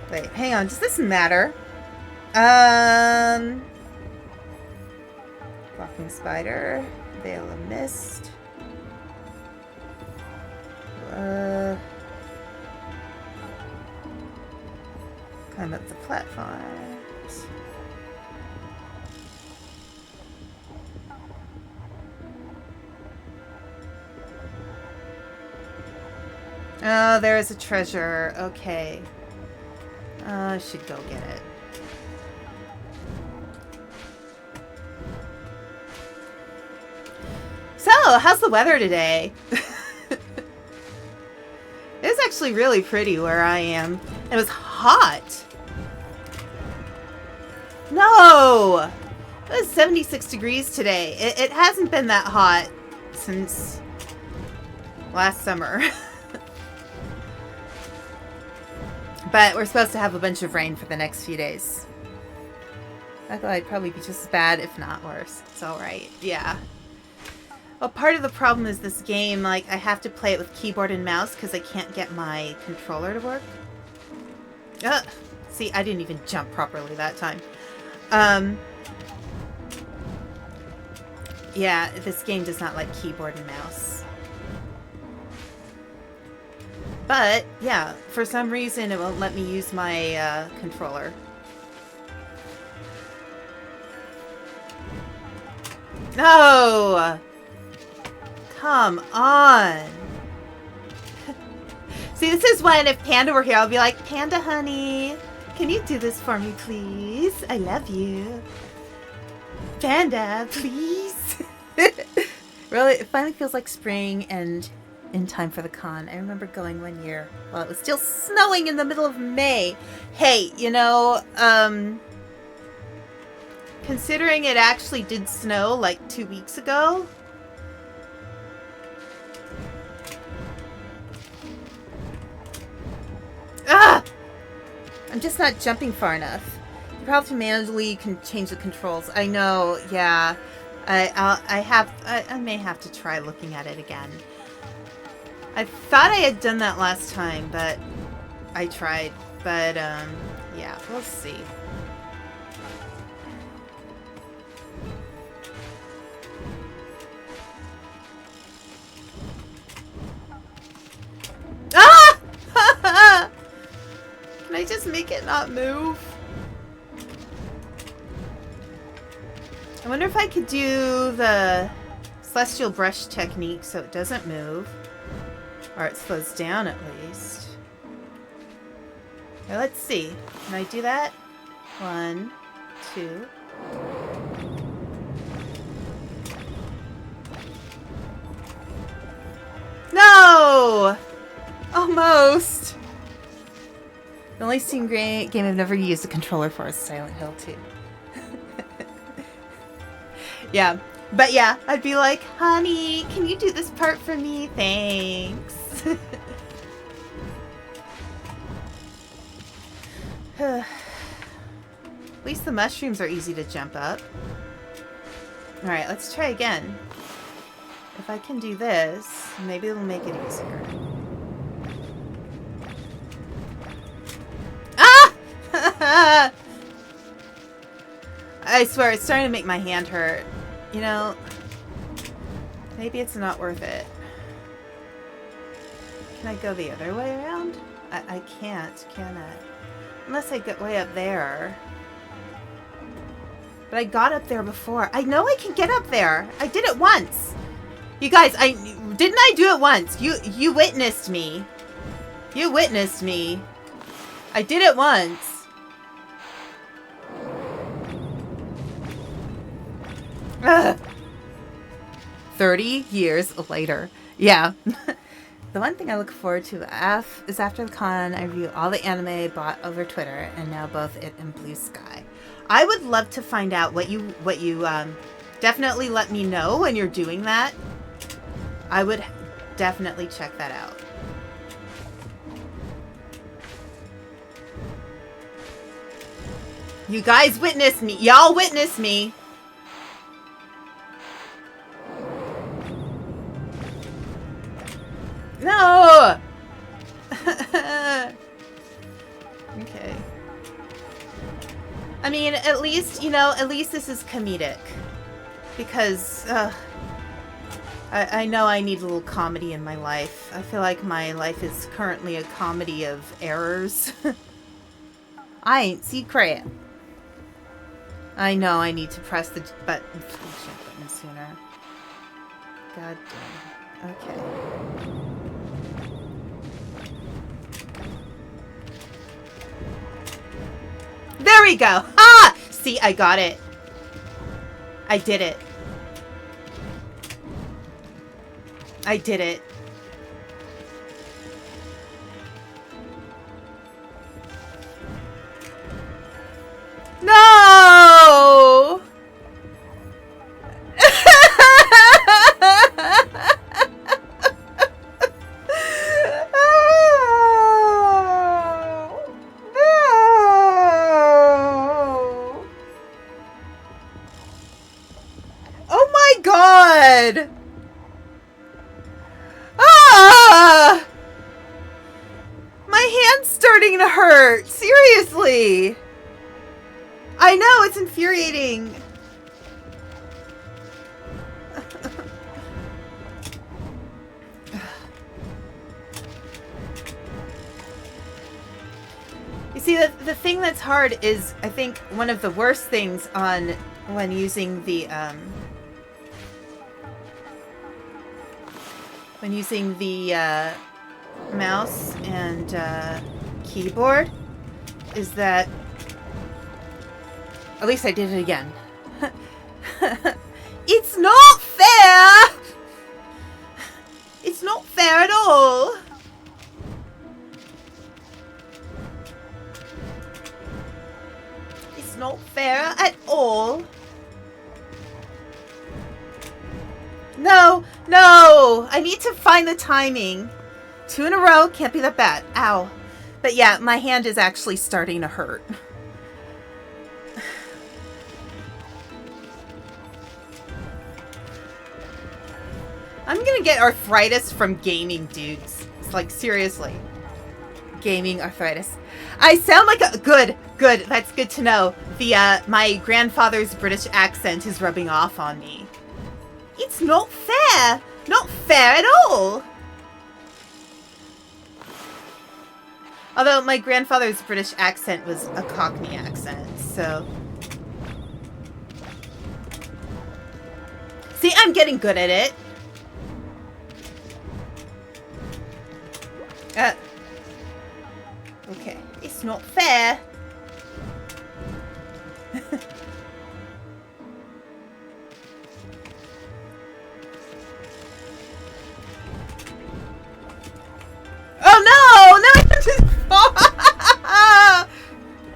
Wait, hang on. Does this matter? Walking spider. Veil of mist. Climb up the platforms. Oh, there is a treasure. Okay. I should go get it. So, how's the weather today? It's actually really pretty where I am. It was hot. No! It was 76 degrees today. It hasn't been that hot since last summer. But we're supposed to have a bunch of rain for the next few days. I thought I'd probably be just as bad, if not worse. It's alright. Yeah. Well, part of the problem is this game, like, I have to play it with keyboard and mouse because I can't get my controller to work. Ugh. See, I didn't even jump properly that time. Yeah, this game does not like keyboard and mouse. But, yeah, for some reason it won't let me use my controller. No! Come on! See, this is when if Panda were here, I'll be like, Panda honey, can you do this for me, please? I love you. Panda, please. Really, it finally feels like spring and in time for the con. I remember going one year while it was still snowing in the middle of May. Hey, you know, considering it actually did snow like 2 weeks ago. Ah! I'm just not jumping far enough. You probably manually can change the controls. I know, yeah. I may have to try looking at it again. I thought I had done that last time, but I tried. But, yeah, we'll see. Ah! Can I just make it not move? I wonder if I could do the celestial brush technique so it doesn't move. Or it slows down at least. Now let's see. Can I do that? 1, 2. No! Almost. The only Steam game I've never used a controller for is Silent Hill 2. Yeah. But yeah, I'd be like, honey, can you do this part for me? Thanks. At least the mushrooms are easy to jump up. Alright, let's try again. If I can do this, maybe it'll make it easier. Ah! I swear, it's starting to make my hand hurt. You know, maybe it's not worth it. Can I go the other way around? I can't, can I? Unless I get way up there. But I got up there before. I know I can get up there. I did it once. You guys, didn't I do it once? You witnessed me. You witnessed me. I did it once. Ugh. 30 years later. Yeah. The one thing I look forward to is after the con, I review all the anime I bought over Twitter, and now both it and Blue Sky. I would love to find out what you definitely let me know when you're doing that. I would definitely check that out. You guys witnessed me. Y'all witnessed me. No! Okay. I mean, at least this is comedic. Because, I know I need a little comedy in my life. I feel like my life is currently a comedy of errors. I ain't secret. I know I need to press the button sooner. God damn. Okay. There we go. Ah! See, I got it. I did it. I did it. No! Oh my god! Ah! My hand's starting to hurt. Seriously. I know, it's infuriating. You see, the thing that's hard is, I think, one of the worst things when using the mouse and keyboard is that, at least I did it again. It's not fair! It's not fair at all! It's not fair at all. No! No! I need to find the timing. 2 in a row can't be that bad. Ow. But yeah, my hand is actually starting to hurt. I'm gonna get arthritis from gaming, dudes. It's like, seriously. Gaming arthritis. I sound like a... Good. That's good to know. My grandfather's British accent is rubbing off on me. It's not fair. Not fair at all. Although my grandfather's British accent was a Cockney accent, so... See, I'm getting good at it. Okay. It's That's not fair. Oh no! No!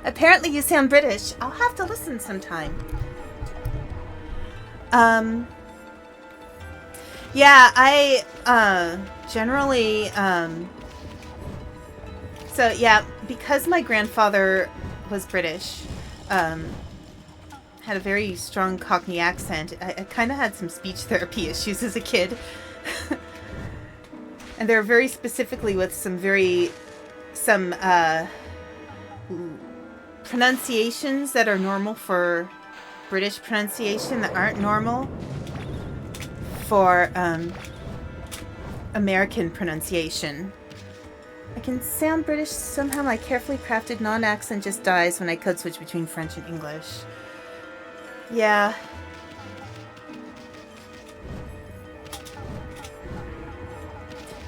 Apparently you sound British. I'll have to listen sometime. Yeah, I generally so yeah, because my grandfather was British, had a very strong Cockney accent, I kind of had some speech therapy issues as a kid. And they're very specifically with some pronunciations that are normal for British pronunciation that aren't normal for American pronunciation. I can sound British somehow. My carefully crafted non-accent just dies when I code switch between French and English. Yeah.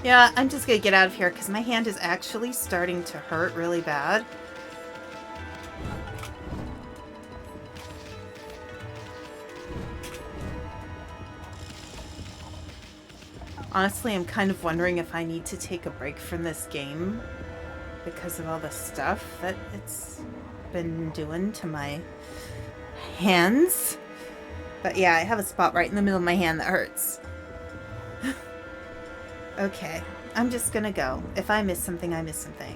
Yeah, I'm just gonna get out of here because my hand is actually starting to hurt really bad. Honestly, I'm kind of wondering if I need to take a break from this game because of all the stuff that it's been doing to my hands. But yeah, I have a spot right in the middle of my hand that hurts. Okay, I'm just gonna go. If I miss something, I miss something.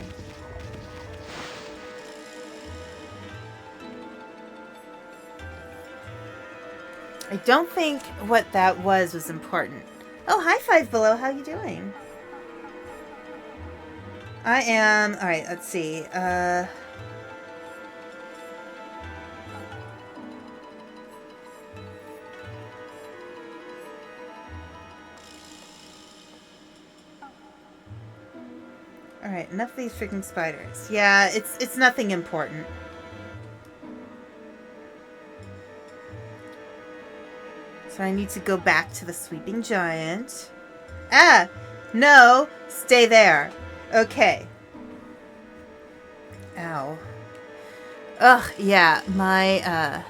I don't think what that was important. Oh, hi Five Below, how you doing? I am... Alright, let's see. Alright, enough of these freaking spiders. Yeah, it's nothing important. So I need to go back to the Sweeping Giant. Ah! No! Stay there. Okay. Ow. Ugh, yeah, my,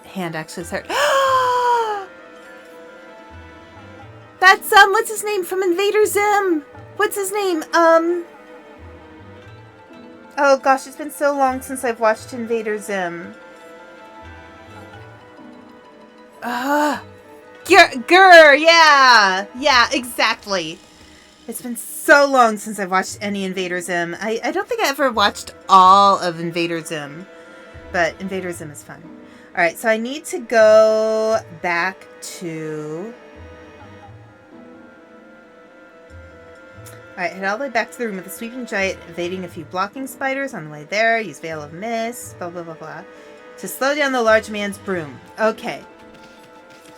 hand actually started... That's, what's his name from Invader Zim? What's his name? Oh gosh, it's been so long since I've watched Invader Zim. Grr, yeah! Yeah, exactly. It's been so long since I've watched any Invader Zim. I don't think I ever watched all of Invader Zim, but Invader Zim is fun. Alright, so I need to go back to... Alright, head all the way back to the room with the Sweeping Giant, evading a few blocking spiders on the way there. Use Veil of Mist, blah, blah, blah, blah. To slow down the large man's broom. Okay.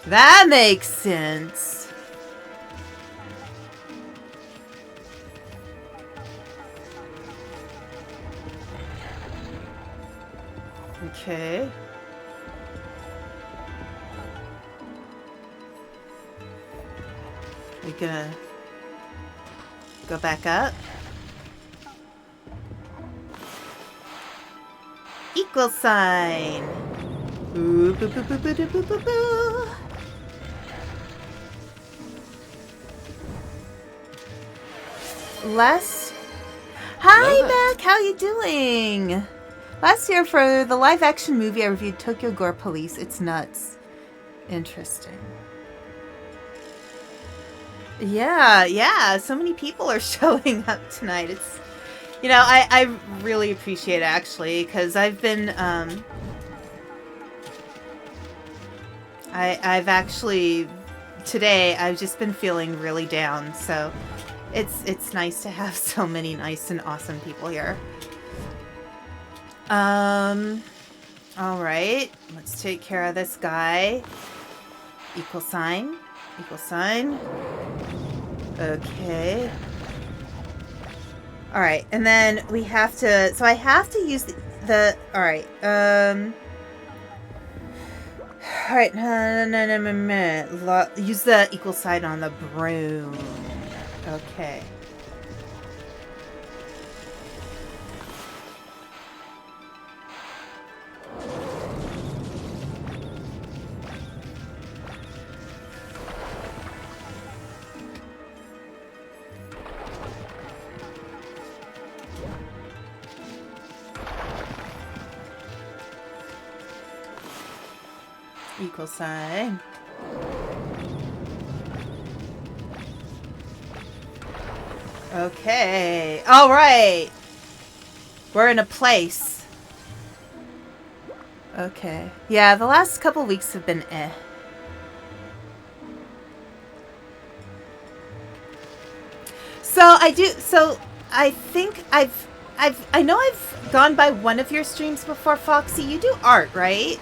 That makes sense. Okay. We're gonna go back up. Equal sign. Ooh, boo, boo, boo, boo, boo, boo, boo, boo. Hi, Mac. How you doing? Last year for the live action movie, I reviewed Tokyo Gore Police. It's nuts. Interesting. Yeah. So many people are showing up tonight. It's, you know, I really appreciate it actually, because I've been, I've actually, today, I've just been feeling really down, so it's nice to have so many nice and awesome people here. Alright, let's take care of this guy. Equal sign. Equal sign. Okay. Alright, and then we have to, so I have to use the alright, alright, no. Use the equal sign on the broom. Okay. Equal sign. Okay. All right. We're in a place. Okay. Yeah, the last couple weeks have been eh. So I think I know I've gone by one of your streams before, Foxy. You do art, right?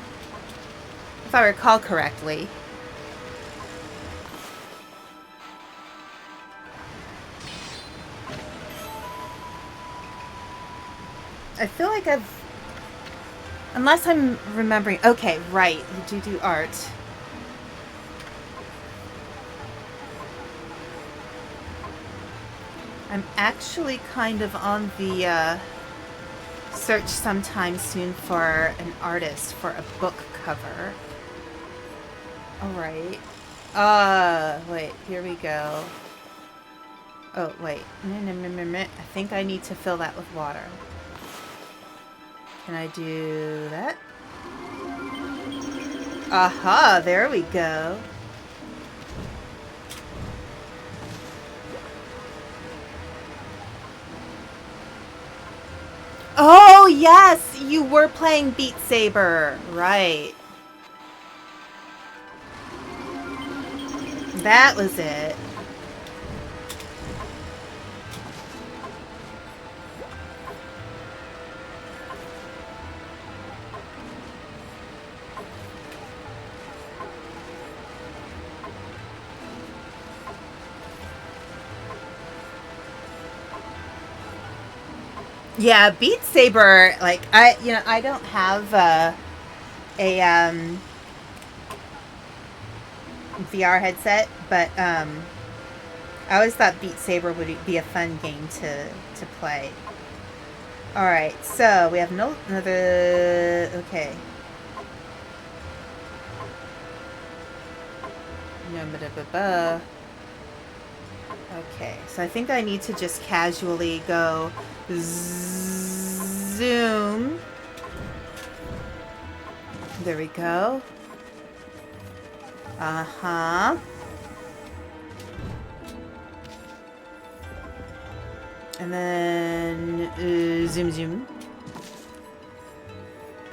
If I recall correctly. I feel like I've... Unless I'm remembering... Okay, right. You do art. I'm actually kind of on the search sometime soon for an artist for a book cover. Alright. Wait. Here we go. Oh, wait. I think I need to fill that with water. Can I do that? Aha, there we go. Oh, yes! You were playing Beat Saber. Right. That was it. Yeah, Beat Saber, like, I don't have a VR headset, but I always thought Beat Saber would be a fun game to play. Alright, so we have another... Okay. Okay, so I think I need to just casually go zoom. There we go. Uh-huh. And then zoom, zoom.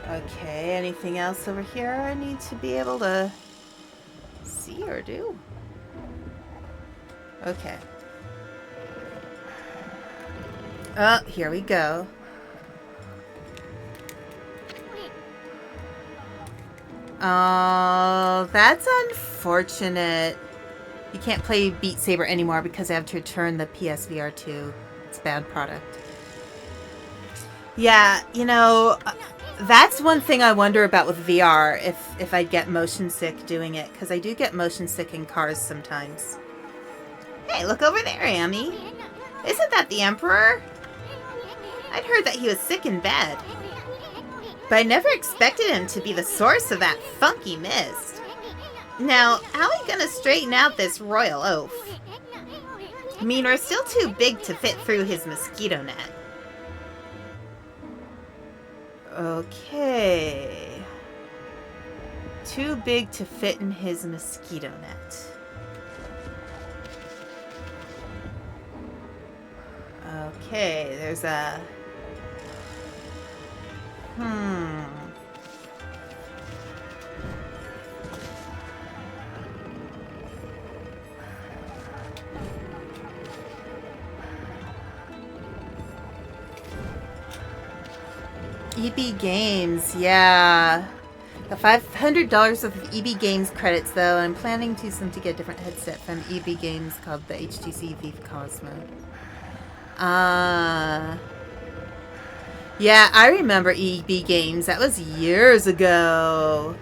Okay, anything else over here I need to be able to see or do? Okay. Oh, here we go. Oh, that's unfortunate. You can't play Beat Saber anymore because I have to return the PSVR 2. It's a bad product. Yeah, you know, that's one thing I wonder about with VR, if I'd get motion sick doing it, because I do get motion sick in cars sometimes. Hey, look over there, Amy. Isn't that the Emperor? I'd heard that he was sick in bed, but I never expected him to be the source of that funky mist. Now, how are we gonna straighten out this royal oaf? I mean, we're still too big to fit through his mosquito net. Okay. Too big to fit in his mosquito net. Okay, there's a... EB Games, yeah. Got $500 of EB Games credits, though. I'm planning to soon to get a different headset from EB Games called the HTC Vive Cosmo. Yeah, I remember EB Games. That was years ago.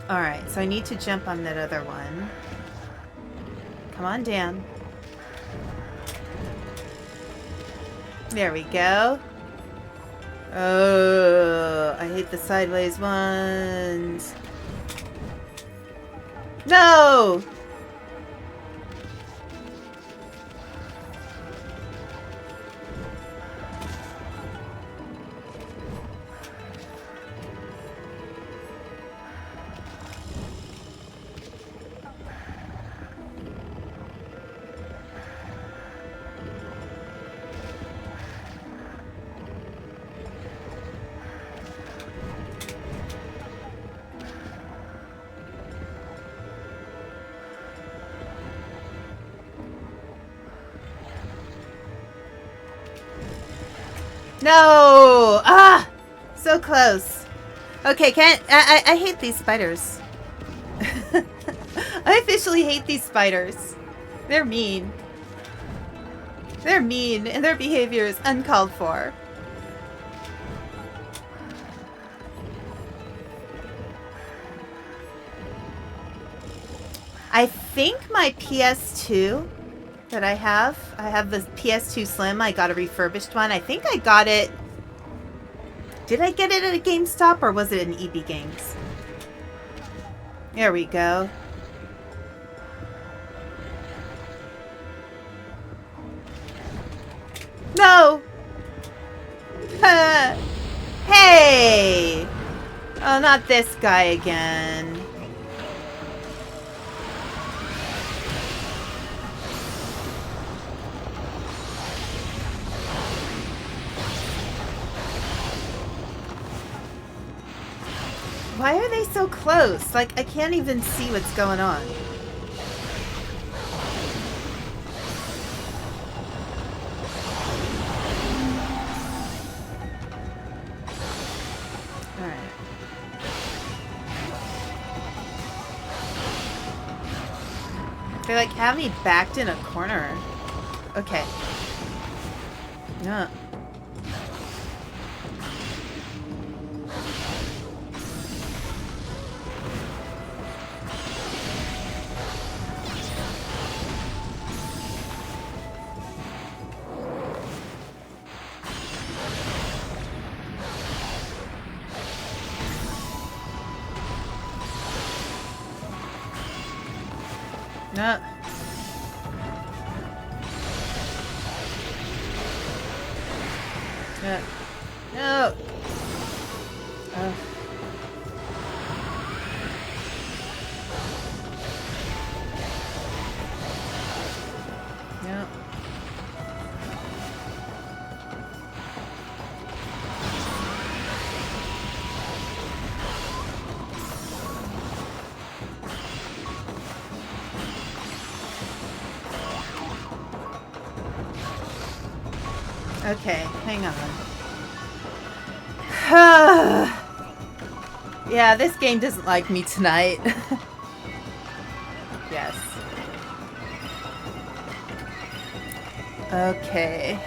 Alright, so I need to jump on that other one. Come on down. There we go. Oh, I hate the sideways ones. No! No! Ah! So close. Okay, I hate these spiders. I officially hate these spiders. They're mean. They're mean, and their behavior is uncalled for. I think my PS2 that I have the PS2 Slim. I got a refurbished one. I think I got it. Did I get it at a GameStop or was it in EB Games? There we go. No! Hey! Oh, not this guy again. Why are they so close? Like, I can't even see what's going on. Alright. They, like, have me backed in a corner. Okay. No. No. No. No. Oh. No. Okay, hang on. Yeah, this game doesn't like me tonight. Yes. Okay.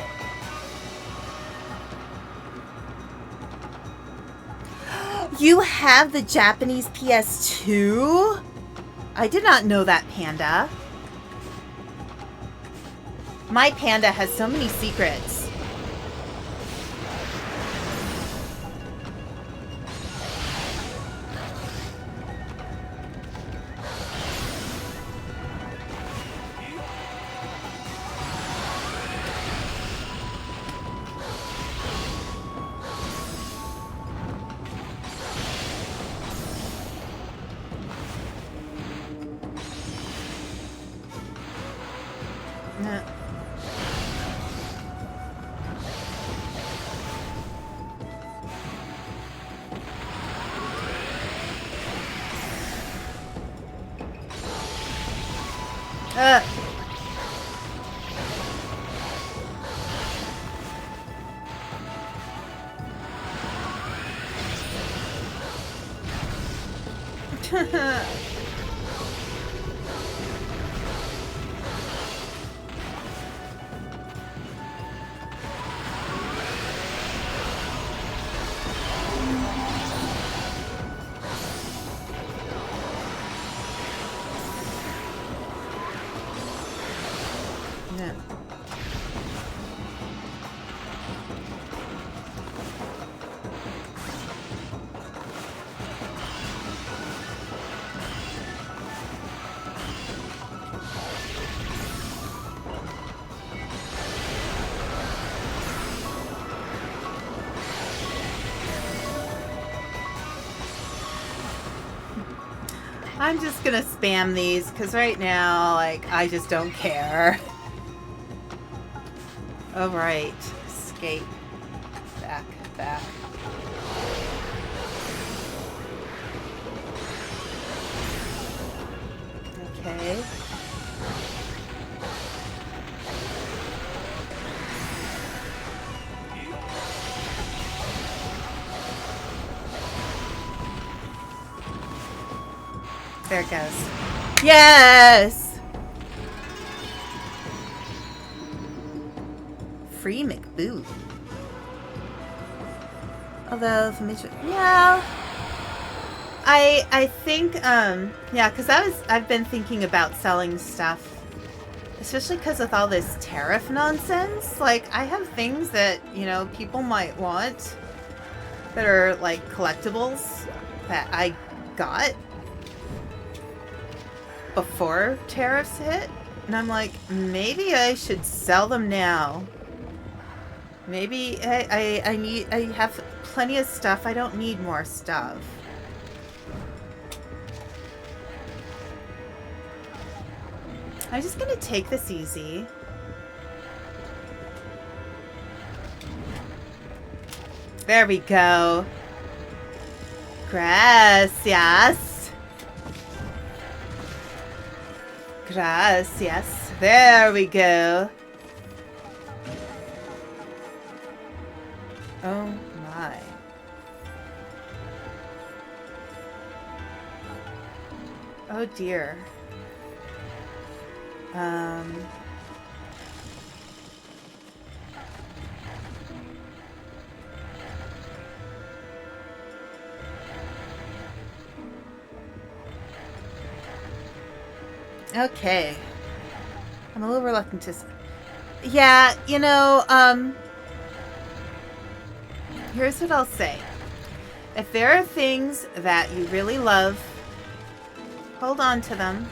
You have the Japanese PS2? I did not know that, Panda. My Panda has so many secrets. I'm just gonna spam these because right now, like, I just don't care. All right, escape. Back, back. Okay. There it goes. Yes! Free McBoo. Although, no. I think, yeah, because I've been thinking about selling stuff. Especially because with all this tariff nonsense. Like, I have things that, you know, people might want that are, like, collectibles that I got before tariffs hit. And I'm like, maybe I should sell them now. Maybe I have plenty of stuff. I don't need more stuff. I'm just gonna take this easy. There we go. Gracias. Gracias. There we go. Oh my. Oh dear. Okay. I'm a little reluctant to... Yeah, you know, here's what I'll say. If there are things that you really love, hold on to them.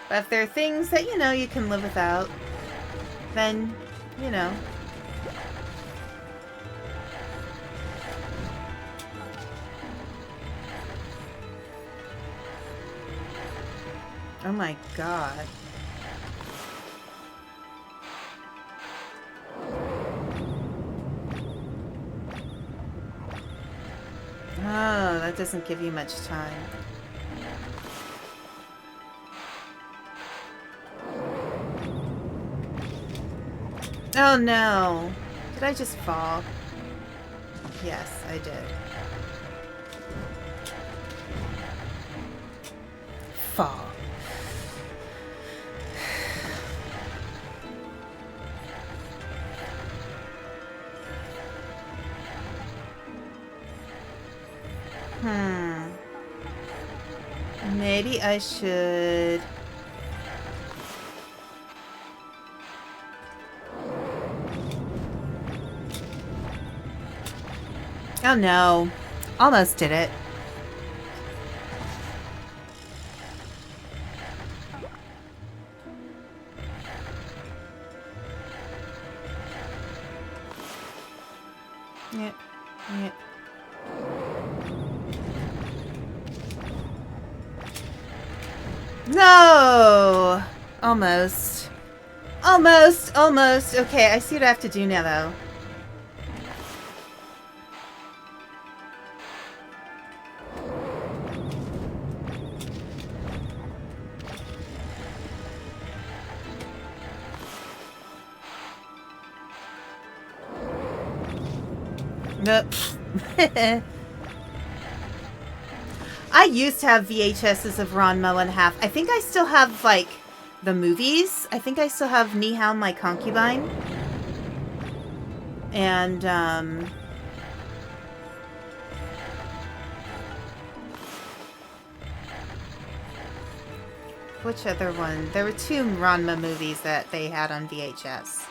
But if there are things that, you know, you can live without, then, you know. Oh my god. Oh, that doesn't give you much time. Oh no. Did I just fall? Yes, I did. Fall. Maybe I should... Oh no. Almost did it. Yep. Yep. No! Almost. Almost. Almost. Okay, I see what I have to do now, though. Nope. I used to have VHSs of Ranma 1/2. I think I still have, like, the movies. I think I still have Ni Hao, My Concubine. And, which other one? There were two Ranma movies that they had on VHS.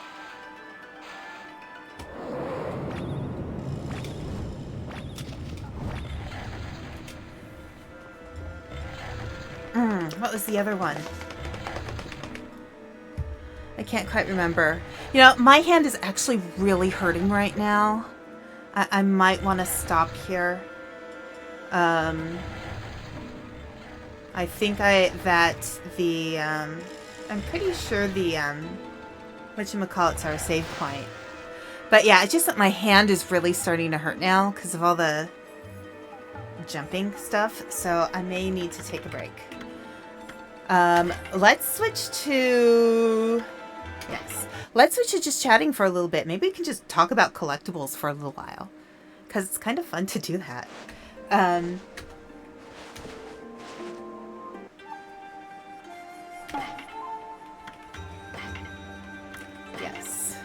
What was the other one? I can't quite remember. You know, my hand is actually really hurting right now. I might want to stop here. I think I'm pretty sure the, whatchamacallit's our save point. But yeah, it's just that my hand is really starting to hurt now because of all the jumping stuff. So I may need to take a break. Let's switch to... Yes. Let's switch to just chatting for a little bit. Maybe we can just talk about collectibles for a little while. Because it's kind of fun to do that. Yes.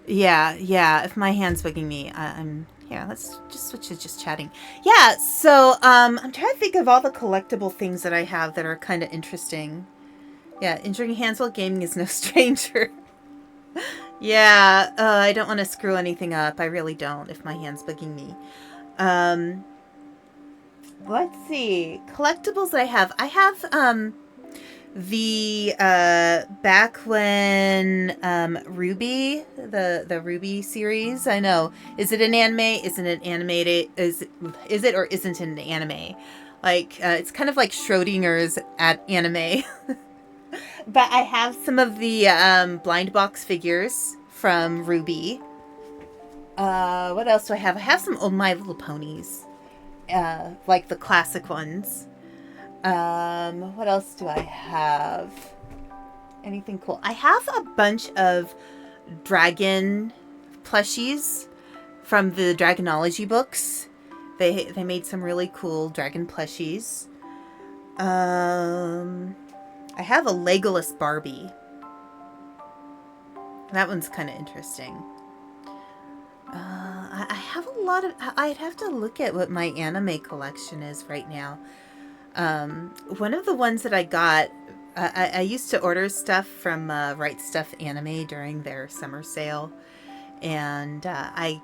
Yeah. If my hand's bugging me, I'm... Here, let's just switch to just chatting. Yeah, so I'm trying to think of all the collectible things that I have that are kind of interesting. Yeah, injuring hands while gaming is no stranger. Yeah, I don't want to screw anything up. I really don't if my hand's bugging me. Let's see. Collectibles that I have. I have the back when Ruby, the Ruby series. I know. Is it an anime? Isn't it animated? Is it or isn't it an anime? Like it's kind of like Schrodinger's at anime. But I have some of the blind box figures from Ruby. What else do I have? I have some old My Little Ponies. Like the classic ones. What else do I have? Anything cool? I have a bunch of dragon plushies from the Dragonology books. They made some really cool dragon plushies. I have a Legolas Barbie. That one's kind of interesting. I have a lot of... I'd have to look at what my anime collection is right now. One of the ones that I got... I used to order stuff from Right Stuff Anime during their summer sale. And I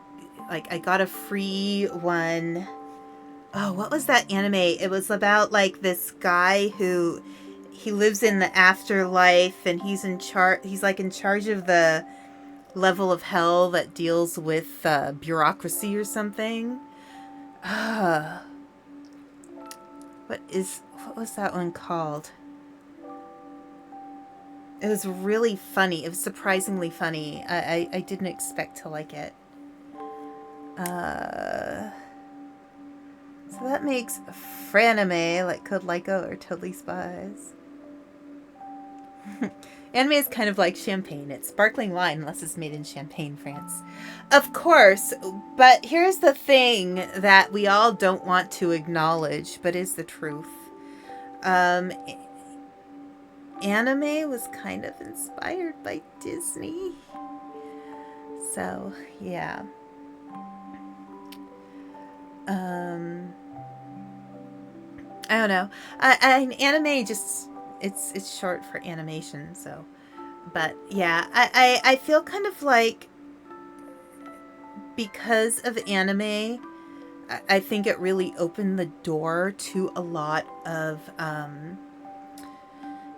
got a free one... Oh, what was that anime? It was about like this guy who... He lives in the afterlife, and he's in charge. He's like in charge of the level of hell that deals with bureaucracy or something. What was that one called? It was really funny. It was surprisingly funny. I didn't expect to like it. So that makes Franime, like Code Lyco or Totally Spies. Anime is kind of like champagne. It's sparkling wine unless it's made in Champagne, France. Of course, but here's the thing that we all don't want to acknowledge, but is the truth. Anime was kind of inspired by Disney. So, yeah. I don't know. Anime just... It's short for animation, so... But, yeah. I feel kind of like... Because of anime, I think it really opened the door to a lot of...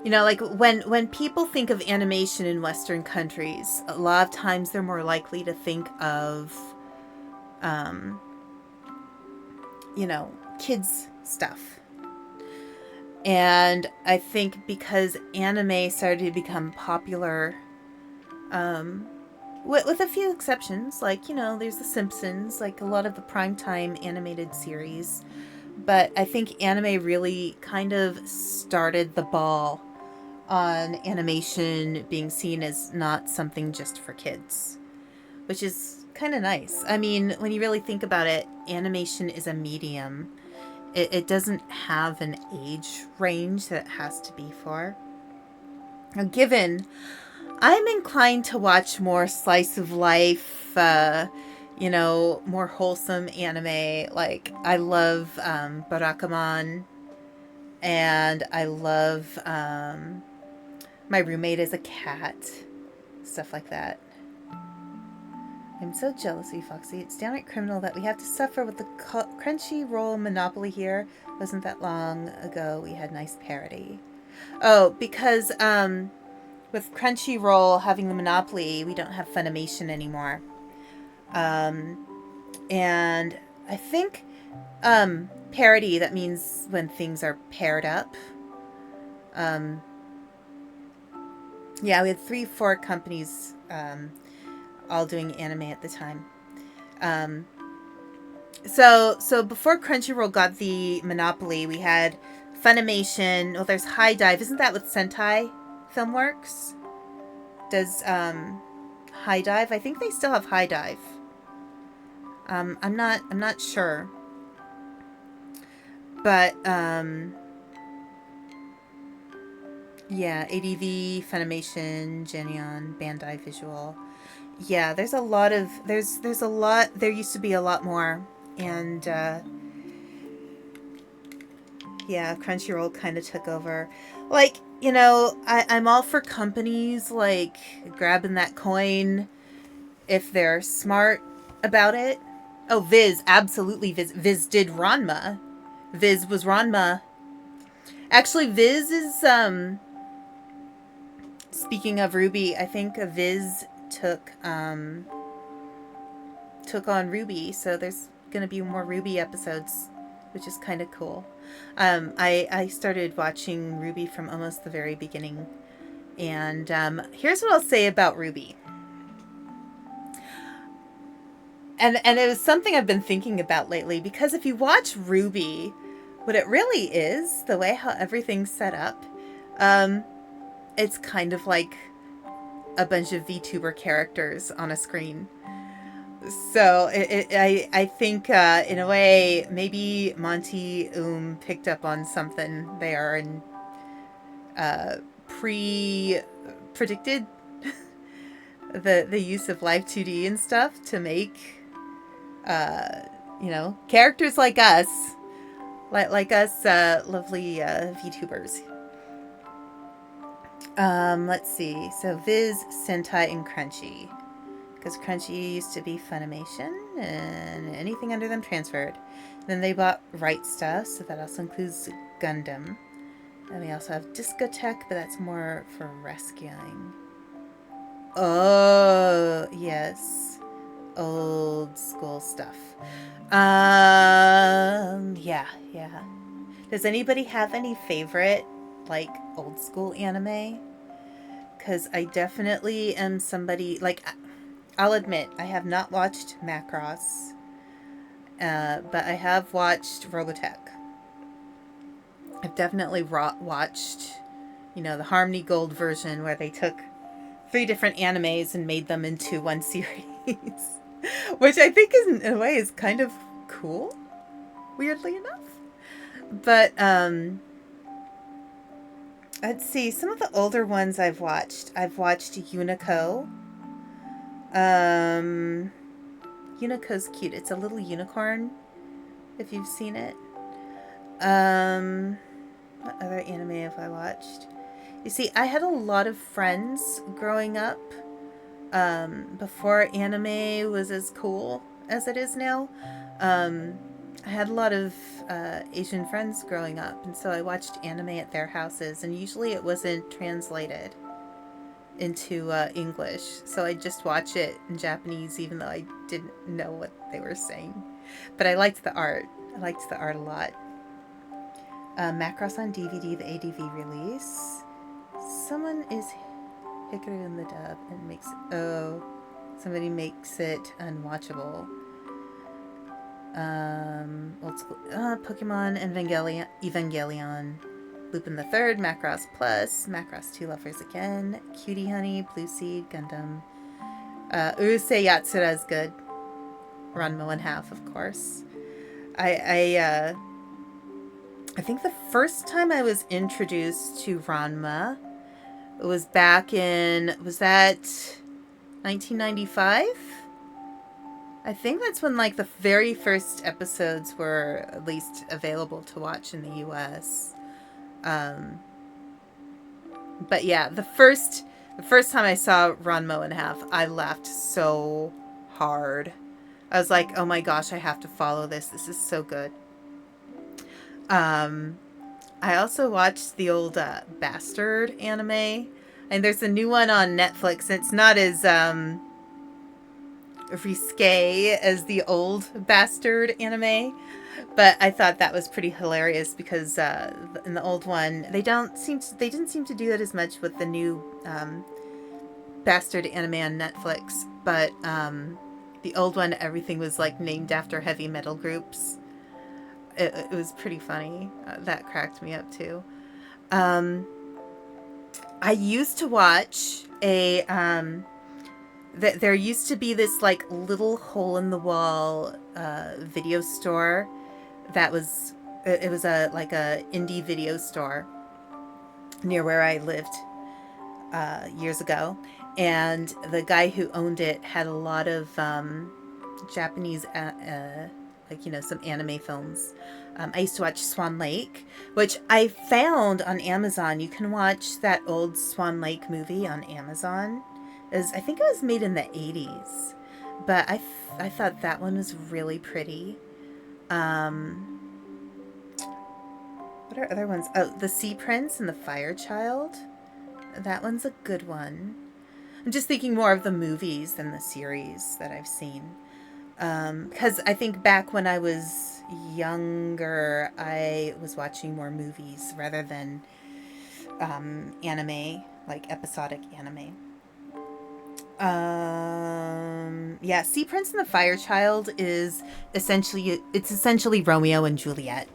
You know, like, when people think of animation in Western countries, a lot of times they're more likely to think of... you know, kids stuff. And I think because anime started to become popular, with a few exceptions, like, you know, there's The Simpsons, like a lot of the primetime animated series. But I think anime really kind of started the ball on animation being seen as not something just for kids, which is kind of nice. I mean, when you really think about it, animation is a medium. It doesn't have an age range that it has to be for. Now, given I'm inclined to watch more slice of life, you know, more wholesome anime. Like, I love Barakamon, and I love My Roommate is a Cat, stuff like that. I'm so jealous of you, Foxy. It's downright criminal that we have to suffer with the Crunchyroll monopoly here. Wasn't that long ago we had nice parody. Oh, because with Crunchyroll having the monopoly, we don't have Funimation anymore. And I think parody, that means when things are paired up. Yeah, we had 3-4 companies all doing anime at the time. So before Crunchyroll got the monopoly, we had Funimation. Well, there's High Dive. Isn't that with Sentai Filmworks? Does High Dive? I think they still have High Dive. I'm not sure. But yeah, ADV, Funimation, Geneon, Bandai Visual. Yeah, there's a lot of there's a lot. There used to be a lot more, and yeah, Crunchyroll kind of took over. Like, you know, I'm all for companies like grabbing that coin if they're smart about it. Oh, Viz, absolutely. Viz did Ranma. Viz was Ranma. Actually, Viz is speaking of Ruby, I think Viz took on Ruby, so there's gonna be more Ruby episodes, which is kind of cool. I started watching Ruby from almost the very beginning, and here's what I'll say about Ruby. And it was something I've been thinking about lately, because if you watch Ruby, what it really is, the way how everything's set up, it's kind of like a bunch of VTuber characters on a screen. So I think in a way maybe Monty picked up on something there and predicted the use of live 2D and stuff to make characters like us lovely VTubers. Let's see. So Viz, Sentai, and Crunchy. Because Crunchy used to be Funimation, and anything under them transferred. Then they bought Right Stuff, so that also includes Gundam. And we also have Discotech, but that's more for rescuing. Oh, yes. Old school stuff. Yeah. Does anybody have any favorite, like, old school anime? Because I definitely am somebody, like, I'll admit, I have not watched Macross, but I have watched Robotech. I've definitely watched, the Harmony Gold version where they took 3 different animes and made them into one series, which I think in a way is kind of cool, weirdly enough. But let's see, some of the older ones I've watched Unico. Unico's cute. It's a little unicorn, if you've seen it. What other anime have I watched? You see, I had a lot of friends growing up, before anime was as cool as it is now. I had a lot of Asian friends growing up, and so I watched anime at their houses, and usually it wasn't translated into English, so I just watch it in Japanese, even though I didn't know what they were saying. But I liked the art. I liked the art a lot. Macross on DVD, the ADV release. Someone is Hikaru in the dub and makes it... Oh, somebody makes it unwatchable. Old school... Pokemon, Evangelion. Lupin the Third, Macross Plus, Macross 2 Lovers Again, Cutie Honey, Blue Seed, Gundam. Urusei Yatsura is good. Ranma 1/2, of course. I think the first time I was introduced to Ranma was back in, was that 1995? I think that's when, like, the very first episodes were at least available to watch in the US. But yeah, the first time I saw Ranma 1/2, I laughed so hard. I was like, oh my gosh, I have to follow this. This is so good. I also watched the old Bastard anime, and there's a new one on Netflix. It's not as risque as the old Bastard anime, but I thought that was pretty hilarious because in the old one they didn't seem to do that as much with the new Bastard anime on Netflix. But the old one, everything was like named after heavy metal groups. it was pretty funny. That cracked me up too. I used to watch a there used to be this like little hole in the wall video store that was it was a like a indie video store near where I lived years ago, and the guy who owned it had a lot of Japanese like, you know, some anime films. I used to watch Swan Lake, which I found on Amazon. You can watch that old Swan Lake movie on Amazon. I think it was made in the 80s, but I thought that one was really pretty. What are other ones? Oh, The Sea Prince and the Fire Child. That one's a good one. I'm just thinking more of the movies than the series that I've seen. Because I think back when I was younger, I was watching more movies rather than anime, like episodic anime. Yeah, Sea Prince and the Fire Child is essentially Romeo and Juliet.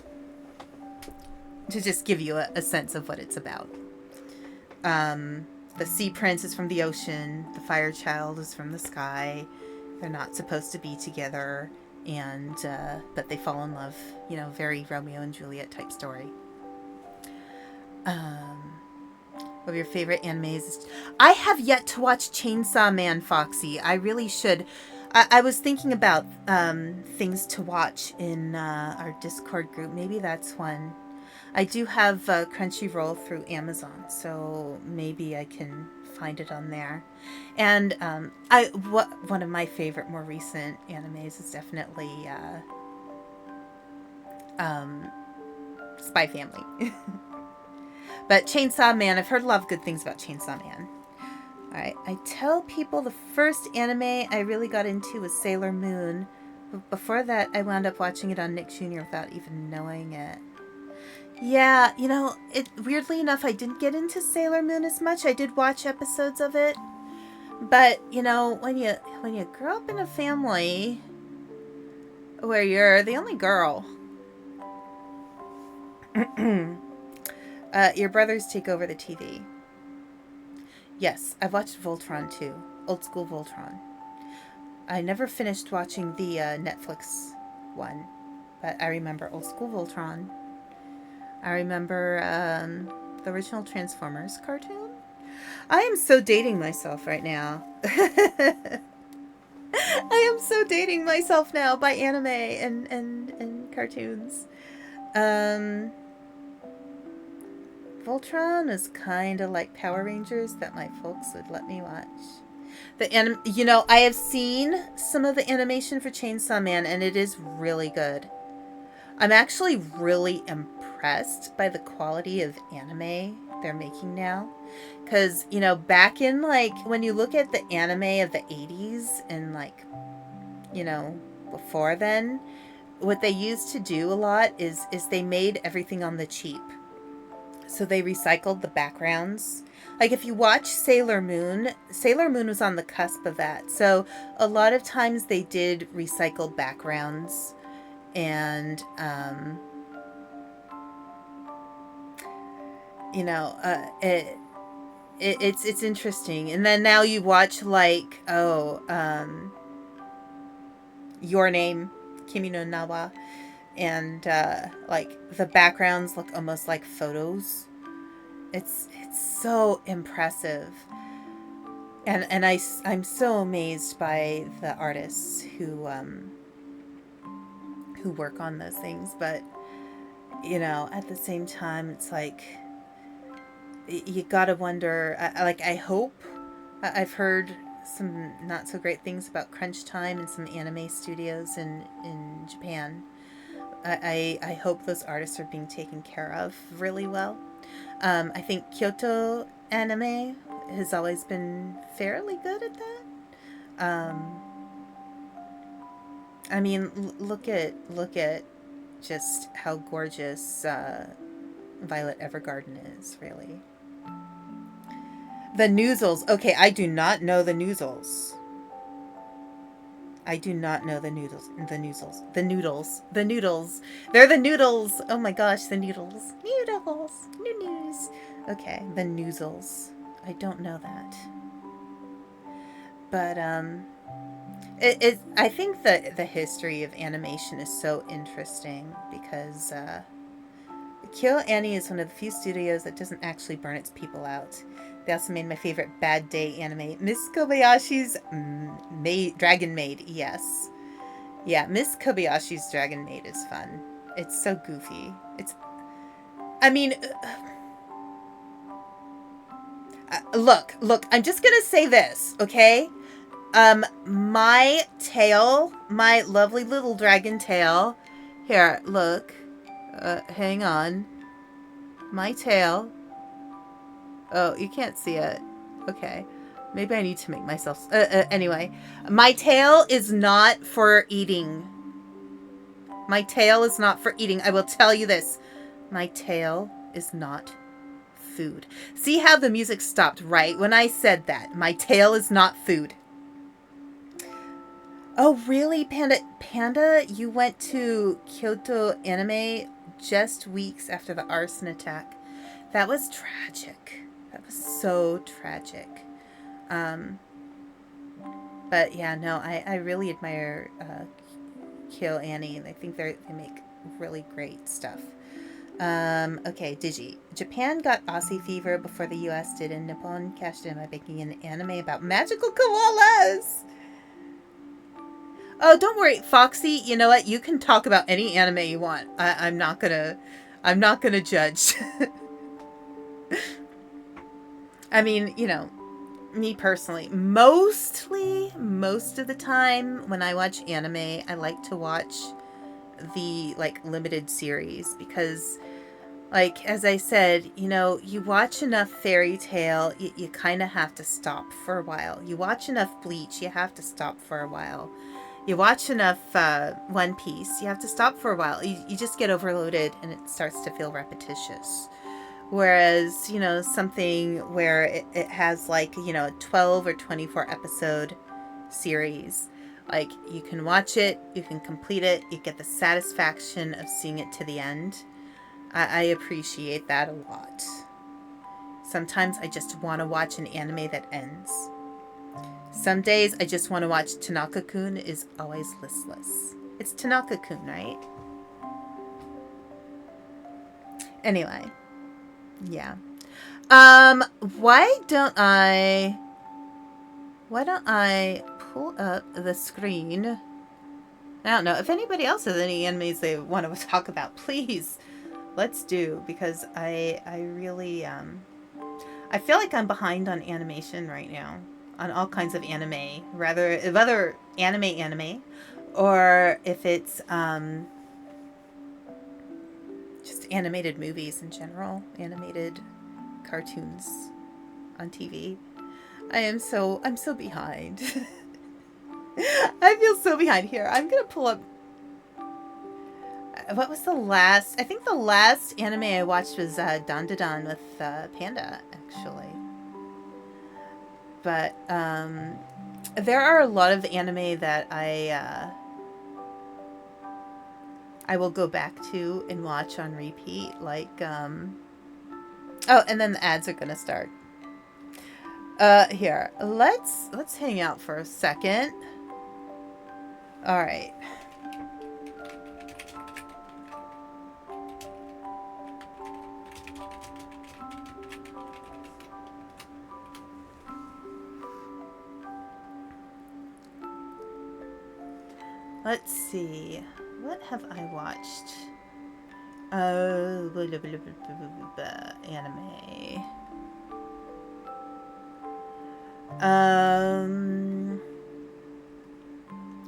To just give you a sense of what it's about. The Sea Prince is from the ocean. The Fire Child is from the sky. They're not supposed to be together, and but they fall in love. You know, very Romeo and Juliet type story. What are your favorite animes? I have yet to watch Chainsaw Man, Foxy. I really should. I was thinking about things to watch in our Discord group. Maybe that's one. I do have Crunchyroll through Amazon, so maybe I can find it on there. And one of my favorite, more recent animes is definitely Spy Family. But Chainsaw Man, I've heard a lot of good things about Chainsaw Man. Alright, I tell people the first anime I really got into was Sailor Moon. But before that, I wound up watching it on Nick Jr. without even knowing it. Yeah, you know, weirdly enough, I didn't get into Sailor Moon as much. I did watch episodes of it. But, you know, when you grow up in a family where you're the only girl, your brothers take over the TV. Yes, I've watched Voltron too. Old school Voltron. I never finished watching the Netflix one, but I remember old school Voltron. I remember the original Transformers cartoon. I am so dating myself right now. I am so dating myself now by anime and cartoons. Voltron is kind of like Power Rangers that my folks would let me watch. You know, I have seen some of the animation for Chainsaw Man, and it is really good. I'm actually really impressed by the quality of anime they're making now. Because, you know, back in, like, when you look at the anime of the 80s and, like, you know, before then, what they used to do a lot is they made everything on the cheap. So they recycled the backgrounds. Like, if you watch Sailor Moon was on the cusp of that. So a lot of times they did recycle backgrounds. And, you know, it's interesting. And then now you watch, like, Your Name, Kimi no Nawa. And like the backgrounds look almost like photos. It's so impressive, and I'm so amazed by the artists who work on those things. But you know, at the same time, it's like you gotta wonder. I hope. I've heard some not so great things about Crunch Time and some anime studios in Japan. I hope those artists are being taken care of really well. I think Kyoto Anime has always been fairly good at that. I mean, look at just how gorgeous Violet Evergarden is, really. The Noozles. Okay, I do not know the Noozles. I do not know the noodles. The noodles. The noodles. The noodles. They're the noodles. Oh my gosh, the noodles. Noodles. Noodles. Okay, the noozles. I don't know that. But I think that the history of animation is so interesting because Kill Annie is one of the few studios that doesn't actually burn its people out. They also made my favorite Bad Day anime, Miss Kobayashi's Dragon Maid. Yes, yeah, Miss Kobayashi's Dragon Maid is fun. It's so goofy. I mean, look. I'm just gonna say this, okay? My tail, my lovely little dragon tail. Here, look. Hang on. My tail. Oh, you can't see it. Okay. Maybe I need to make myself... anyway. My tail is not for eating. My tail is not for eating. I will tell you this. My tail is not food. See how the music stopped right when I said that. My tail is not food. Oh, really, Panda? Panda, you went to Kyoto Anime just weeks after the arson attack. That was tragic. That was so tragic. But yeah, no, I really admire Kill Annie. I think they make really great stuff. Okay, Digi. Japan got Aussie fever before the US did, and Nippon cashed in by making an anime about magical koalas. Oh, don't worry, Foxy. You know what? You can talk about any anime you want. I'm not gonna judge. I mean, you know, me personally, most of the time when I watch anime, I like to watch the limited series because, as I said, you know, you watch enough Fairy Tail, you kind of have to stop for a while. You watch enough Bleach, you have to stop for a while. You watch enough One Piece, you have to stop for a while. You just get overloaded and it starts to feel repetitious. Whereas, you know, something where it has a 12 or 24 episode series, you can watch it, you can complete it, you get the satisfaction of seeing it to the end. I appreciate that a lot. Sometimes I just want to watch an anime that ends. Some days I just want to watch Tanaka-kun is always listless. It's Tanaka-kun, right? Anyway. Yeah. Why don't I pull up the screen? I don't know. If anybody else has any animes they want to talk about, please, let's do. Because I really, I feel like I'm behind on animation right now. On all kinds of anime. Rather, if other anime, or if it's, just animated movies in general, animated cartoons on TV. I'm so behind. I feel so behind here. I'm gonna pull up. What was the last? I think the last anime I watched was Dan Da Dan with Panda, actually. But there are a lot of anime that I will go back to and watch on repeat, oh, and then the ads are gonna start. Here, let's hang out for a second. All right. Let's see. What have I watched? Oh, anime.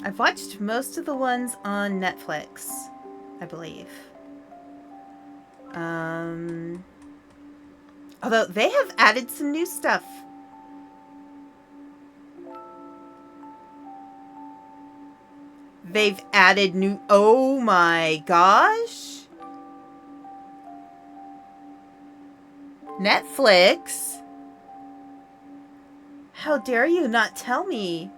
I've watched most of the ones on Netflix, I believe. Although they have added some new stuff. They've added new... Oh my gosh. Netflix? How dare you not tell me?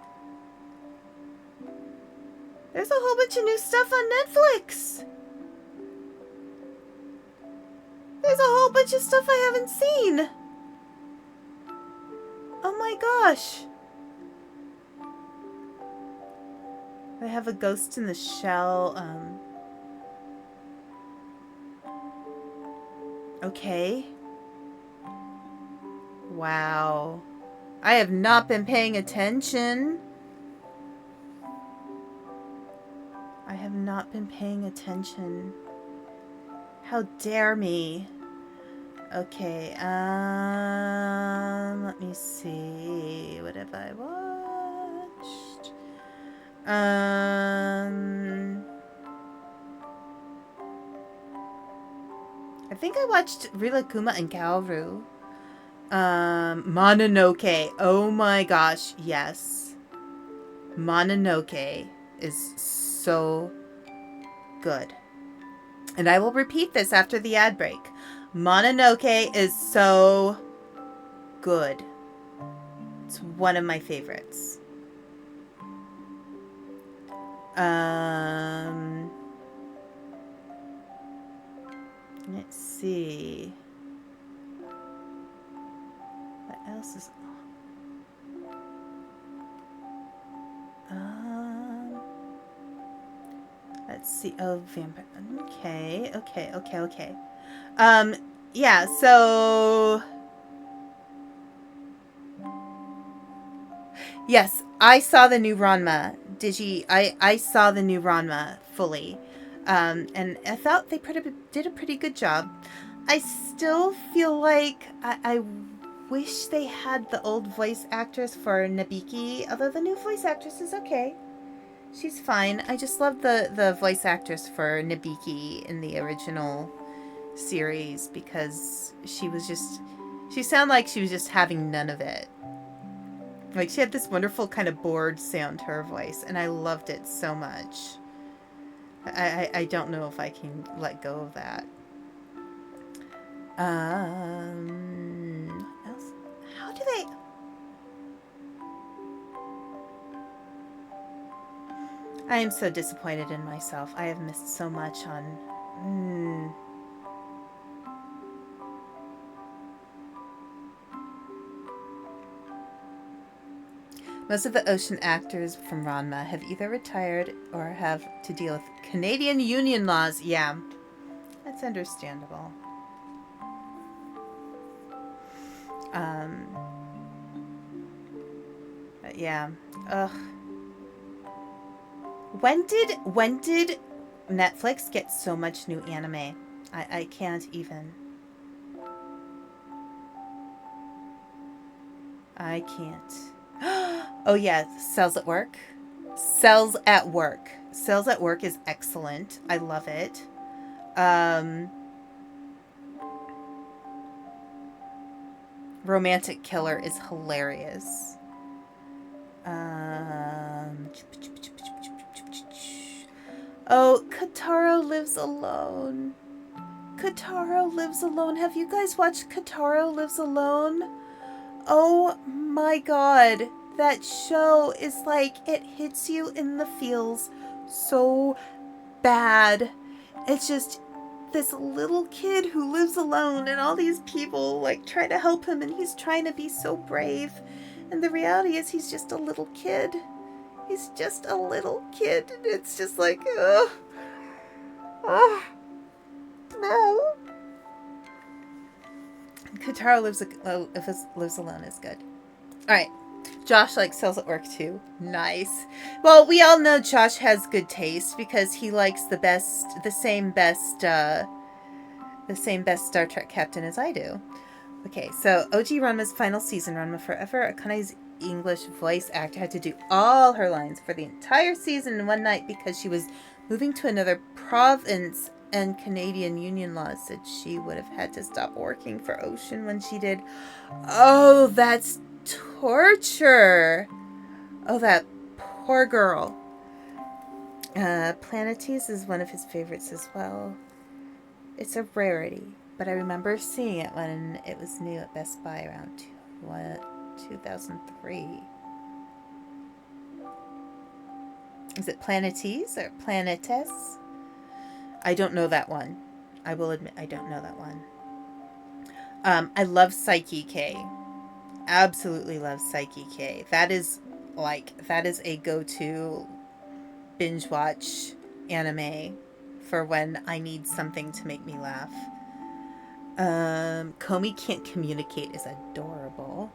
There's a whole bunch of new stuff on Netflix. There's a whole bunch of stuff I haven't seen. Oh my gosh. I have a Ghost in the Shell. Okay. Wow. I have not been paying attention. I have not been paying attention. How dare me? Okay, let me see. What have I watched? I think I watched Rilakuma and Kaoru. Mononoke. Oh my gosh, yes. Mononoke is so good. And I will repeat this after the ad break. Mononoke is so good. It's one of my favorites. Let's see. What else is on? Let's see. Oh, vampire. Okay. Yeah, so yes, I saw the new Ranma. I saw the new Ranma fully. And I thought they did a pretty good job. I still feel like I wish they had the old voice actress for Nabiki, although the new voice actress is okay. She's fine. I just love the voice actress for Nabiki in the original series because she sounded like she was just having none of it. Like she had this wonderful kind of bored sound to her voice, and I loved it so much. I don't know if I can let go of that. What else? How do they... I am so disappointed in myself. I have missed so much on... Most of the ocean actors from Ranma have either retired or have to deal with Canadian union laws. Yeah, that's understandable. But yeah. Ugh. When did Netflix get so much new anime? I can't even. I can't. Oh yeah, Cells at Work. Cells at Work. Cells at Work is excellent. I love it. Romantic Killer is hilarious. Oh, Kataro Lives Alone. Kataro Lives Alone. Have you guys watched Kataro Lives Alone? Oh my god. That show is like, it hits you in the feels so bad. It's just this little kid who lives alone and all these people like try to help him and he's trying to be so brave. And the reality is he's just a little kid. He's just a little kid. And it's just like, no. Kataro Lives Alone is good. Alright. Josh likes Cells at Work too. Nice. Well, we all know Josh has good taste because he likes the same best Star Trek captain as I do. Okay, so OG Ranma's final season, Ranma Forever, Akane's English voice actor had to do all her lines for the entire season in one night because she was moving to another province and Canadian union laws said she would have had to stop working for Ocean when she did. Oh, that's torture. Oh, that poor girl. Planetes is one of his favorites as well. It's a rarity, but I remember seeing it when it was new at Best Buy around 2003. Is it Planetes or Planetes? I don't know that one. I will admit I don't know that one. I love Psyche K. Absolutely love Psyche K. That is a go-to binge watch anime for when I need something to make me laugh. Komi Can't Communicate is adorable.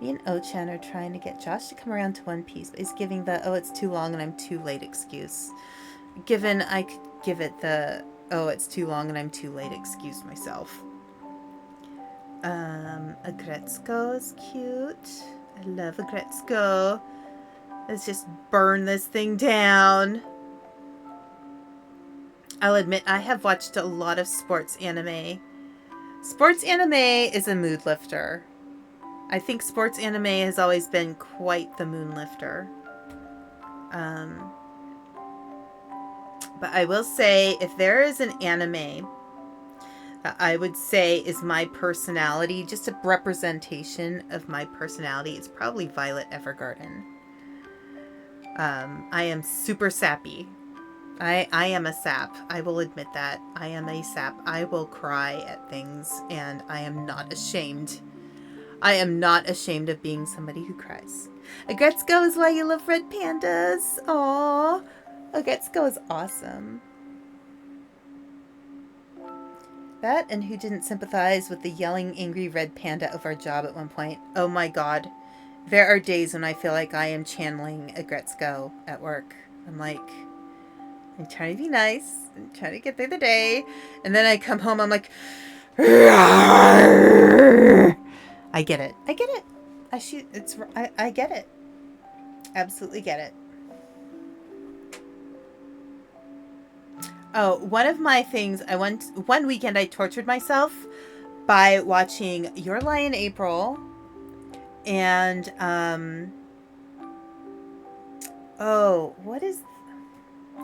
Me and Ochan are trying to get Josh to come around to One Piece, but he's giving the "oh, it's too long and I'm too late" excuse. Given I could give it the "oh, it's too long and I'm too late" excuse myself. Agretzko is cute. I love Agretzko. Let's just burn this thing down. I'll admit I have watched a lot of sports anime. Sports anime is a mood lifter. I think sports anime has always been quite the moon lifter. But I will say, if there is an anime that I would say is my personality, just a representation of my personality, it's probably Violet Evergarden. I am super sappy. I am a sap. I will admit that. I am a sap. I will cry at things, and I am not ashamed. I am not ashamed of being somebody who cries. Agretzko is why you love red pandas. Aww. Agretzko is awesome. That and who didn't sympathize with the yelling, angry red panda of our job at one point. Oh my god. There are days when I feel like I am channeling Agretzko at work. I'm like, I'm trying to be nice. I'm trying to get through the day. And then I come home, I'm like, I get it. I get it. I get it. Absolutely get it. Oh, one of my things, one weekend I tortured myself by watching Your Lie in April and,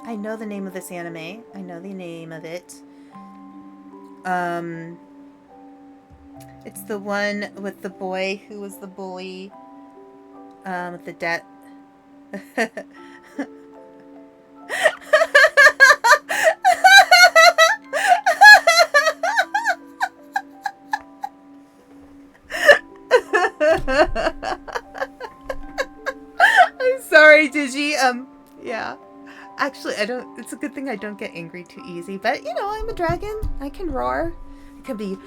I know the name of this anime. I know the name of it. It's the one with the boy who was the bully, with the debt. I'm sorry, Digi. Yeah. Actually, it's a good thing I don't get angry too easy, but you know, I'm a dragon. I can roar. I can be.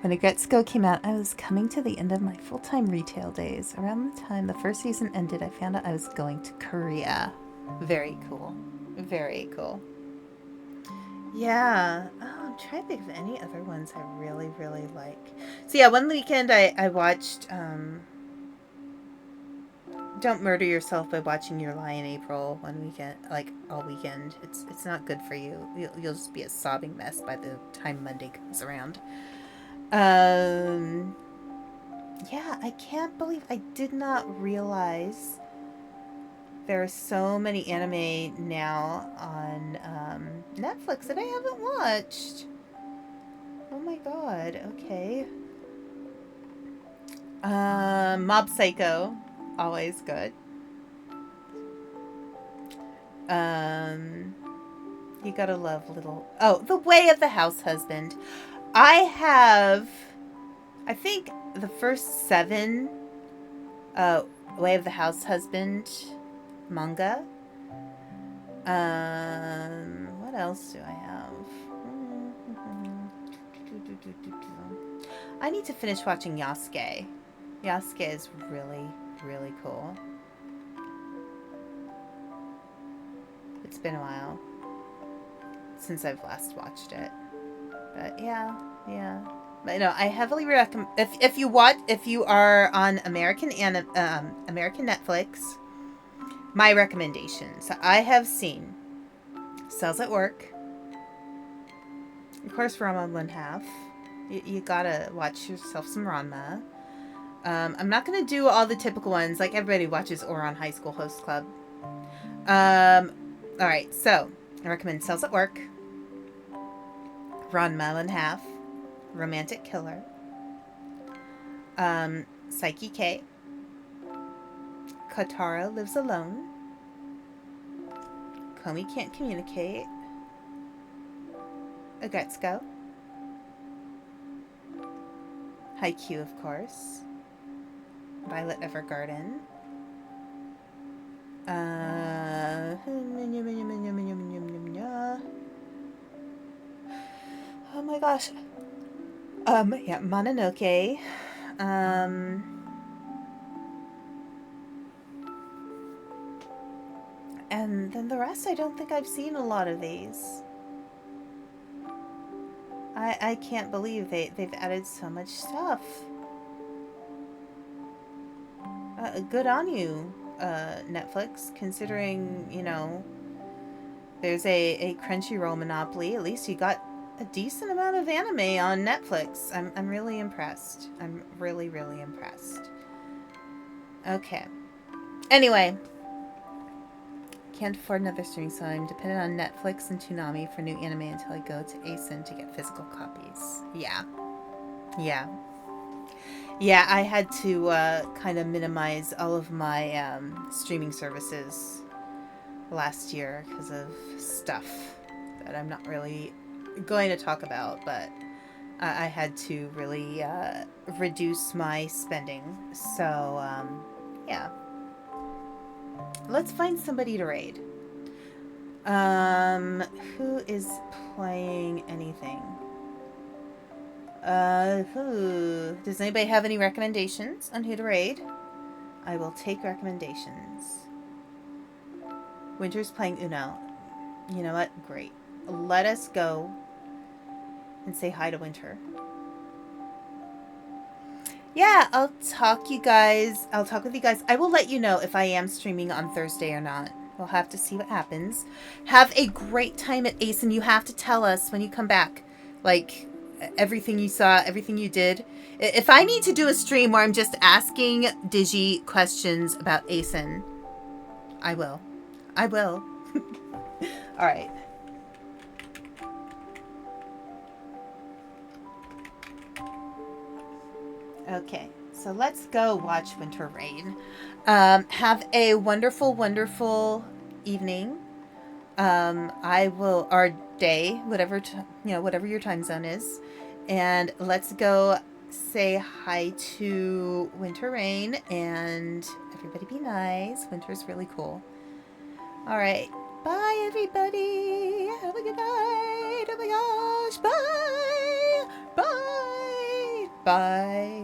When Agretzko came out, I was coming to the end of my full-time retail days. Around the time the first season ended, I found out I was going to Korea. Very cool. Very cool. Yeah. Oh, I'm trying to think of any other ones I really, really like. So yeah, one weekend I watched Don't Murder Yourself by watching Your Lie in April one weekend, like all weekend. It's not good for you. You'll just be a sobbing mess by the time Monday comes around. Yeah, I can't believe I did not realize there are so many anime now on Netflix that I haven't watched. Oh my god, okay. Mob Psycho, always good. You gotta love little... Oh, The Way of the House Husband. I think the first 7 Way of the House Husband manga. What else do I have? I need to finish watching Yasuke. Yasuke is really, really cool. It's been a while since I've last watched it. But yeah. But no, I heavily recommend if you are on American Netflix, my recommendation. So I have seen Cells at Work. Of course, Ranma 1/2. You gotta watch yourself some Ranma. I'm not gonna do all the typical ones like everybody watches Ouran High School Host Club. Alright, so I recommend Cells at Work, Ranma 1/2, Romantic Killer, Psyche K. Katara lives alone. Komi can't communicate. Agretsuko. Haikyuu, of course. Violet Evergarden. Oh my gosh. Yeah, Mononoke. And then the rest, I don't think I've seen a lot of these. I can't believe they've added so much stuff. Good on you, Netflix, considering, you know, there's a Crunchyroll monopoly. At least you got a decent amount of anime on Netflix. I'm really impressed. I'm really, really impressed. Okay. Anyway. Can't afford another streaming, so I'm dependent on Netflix and Toonami for new anime until I go to ASIN to get physical copies. Yeah. Yeah, I had to kind of minimize all of my streaming services last year because of stuff that I'm not really going to talk about, but I had to really reduce my spending. So, yeah. Let's find somebody to raid. Who is playing anything? Who? Does anybody have any recommendations on who to raid? I will take recommendations. Winter's playing Uno. You know what? Great. Let us go and say hi to Winter. Yeah, I'll talk with you guys. I will let you know if I am streaming on Thursday or not. We'll have to see what happens. Have a great time at Ace, and you have to tell us when you come back, like, everything you saw, everything you did. If I need to do a stream where I'm just asking Digi questions about ASIN, I will. All right. Okay, so let's go watch Winter Rain. Have a wonderful, wonderful evening. Our day, whatever your time zone is, and let's go say hi to Winter Rain, and everybody be nice. Winter's really cool. All right, bye everybody. Have a good night. Oh my gosh, bye, bye, bye.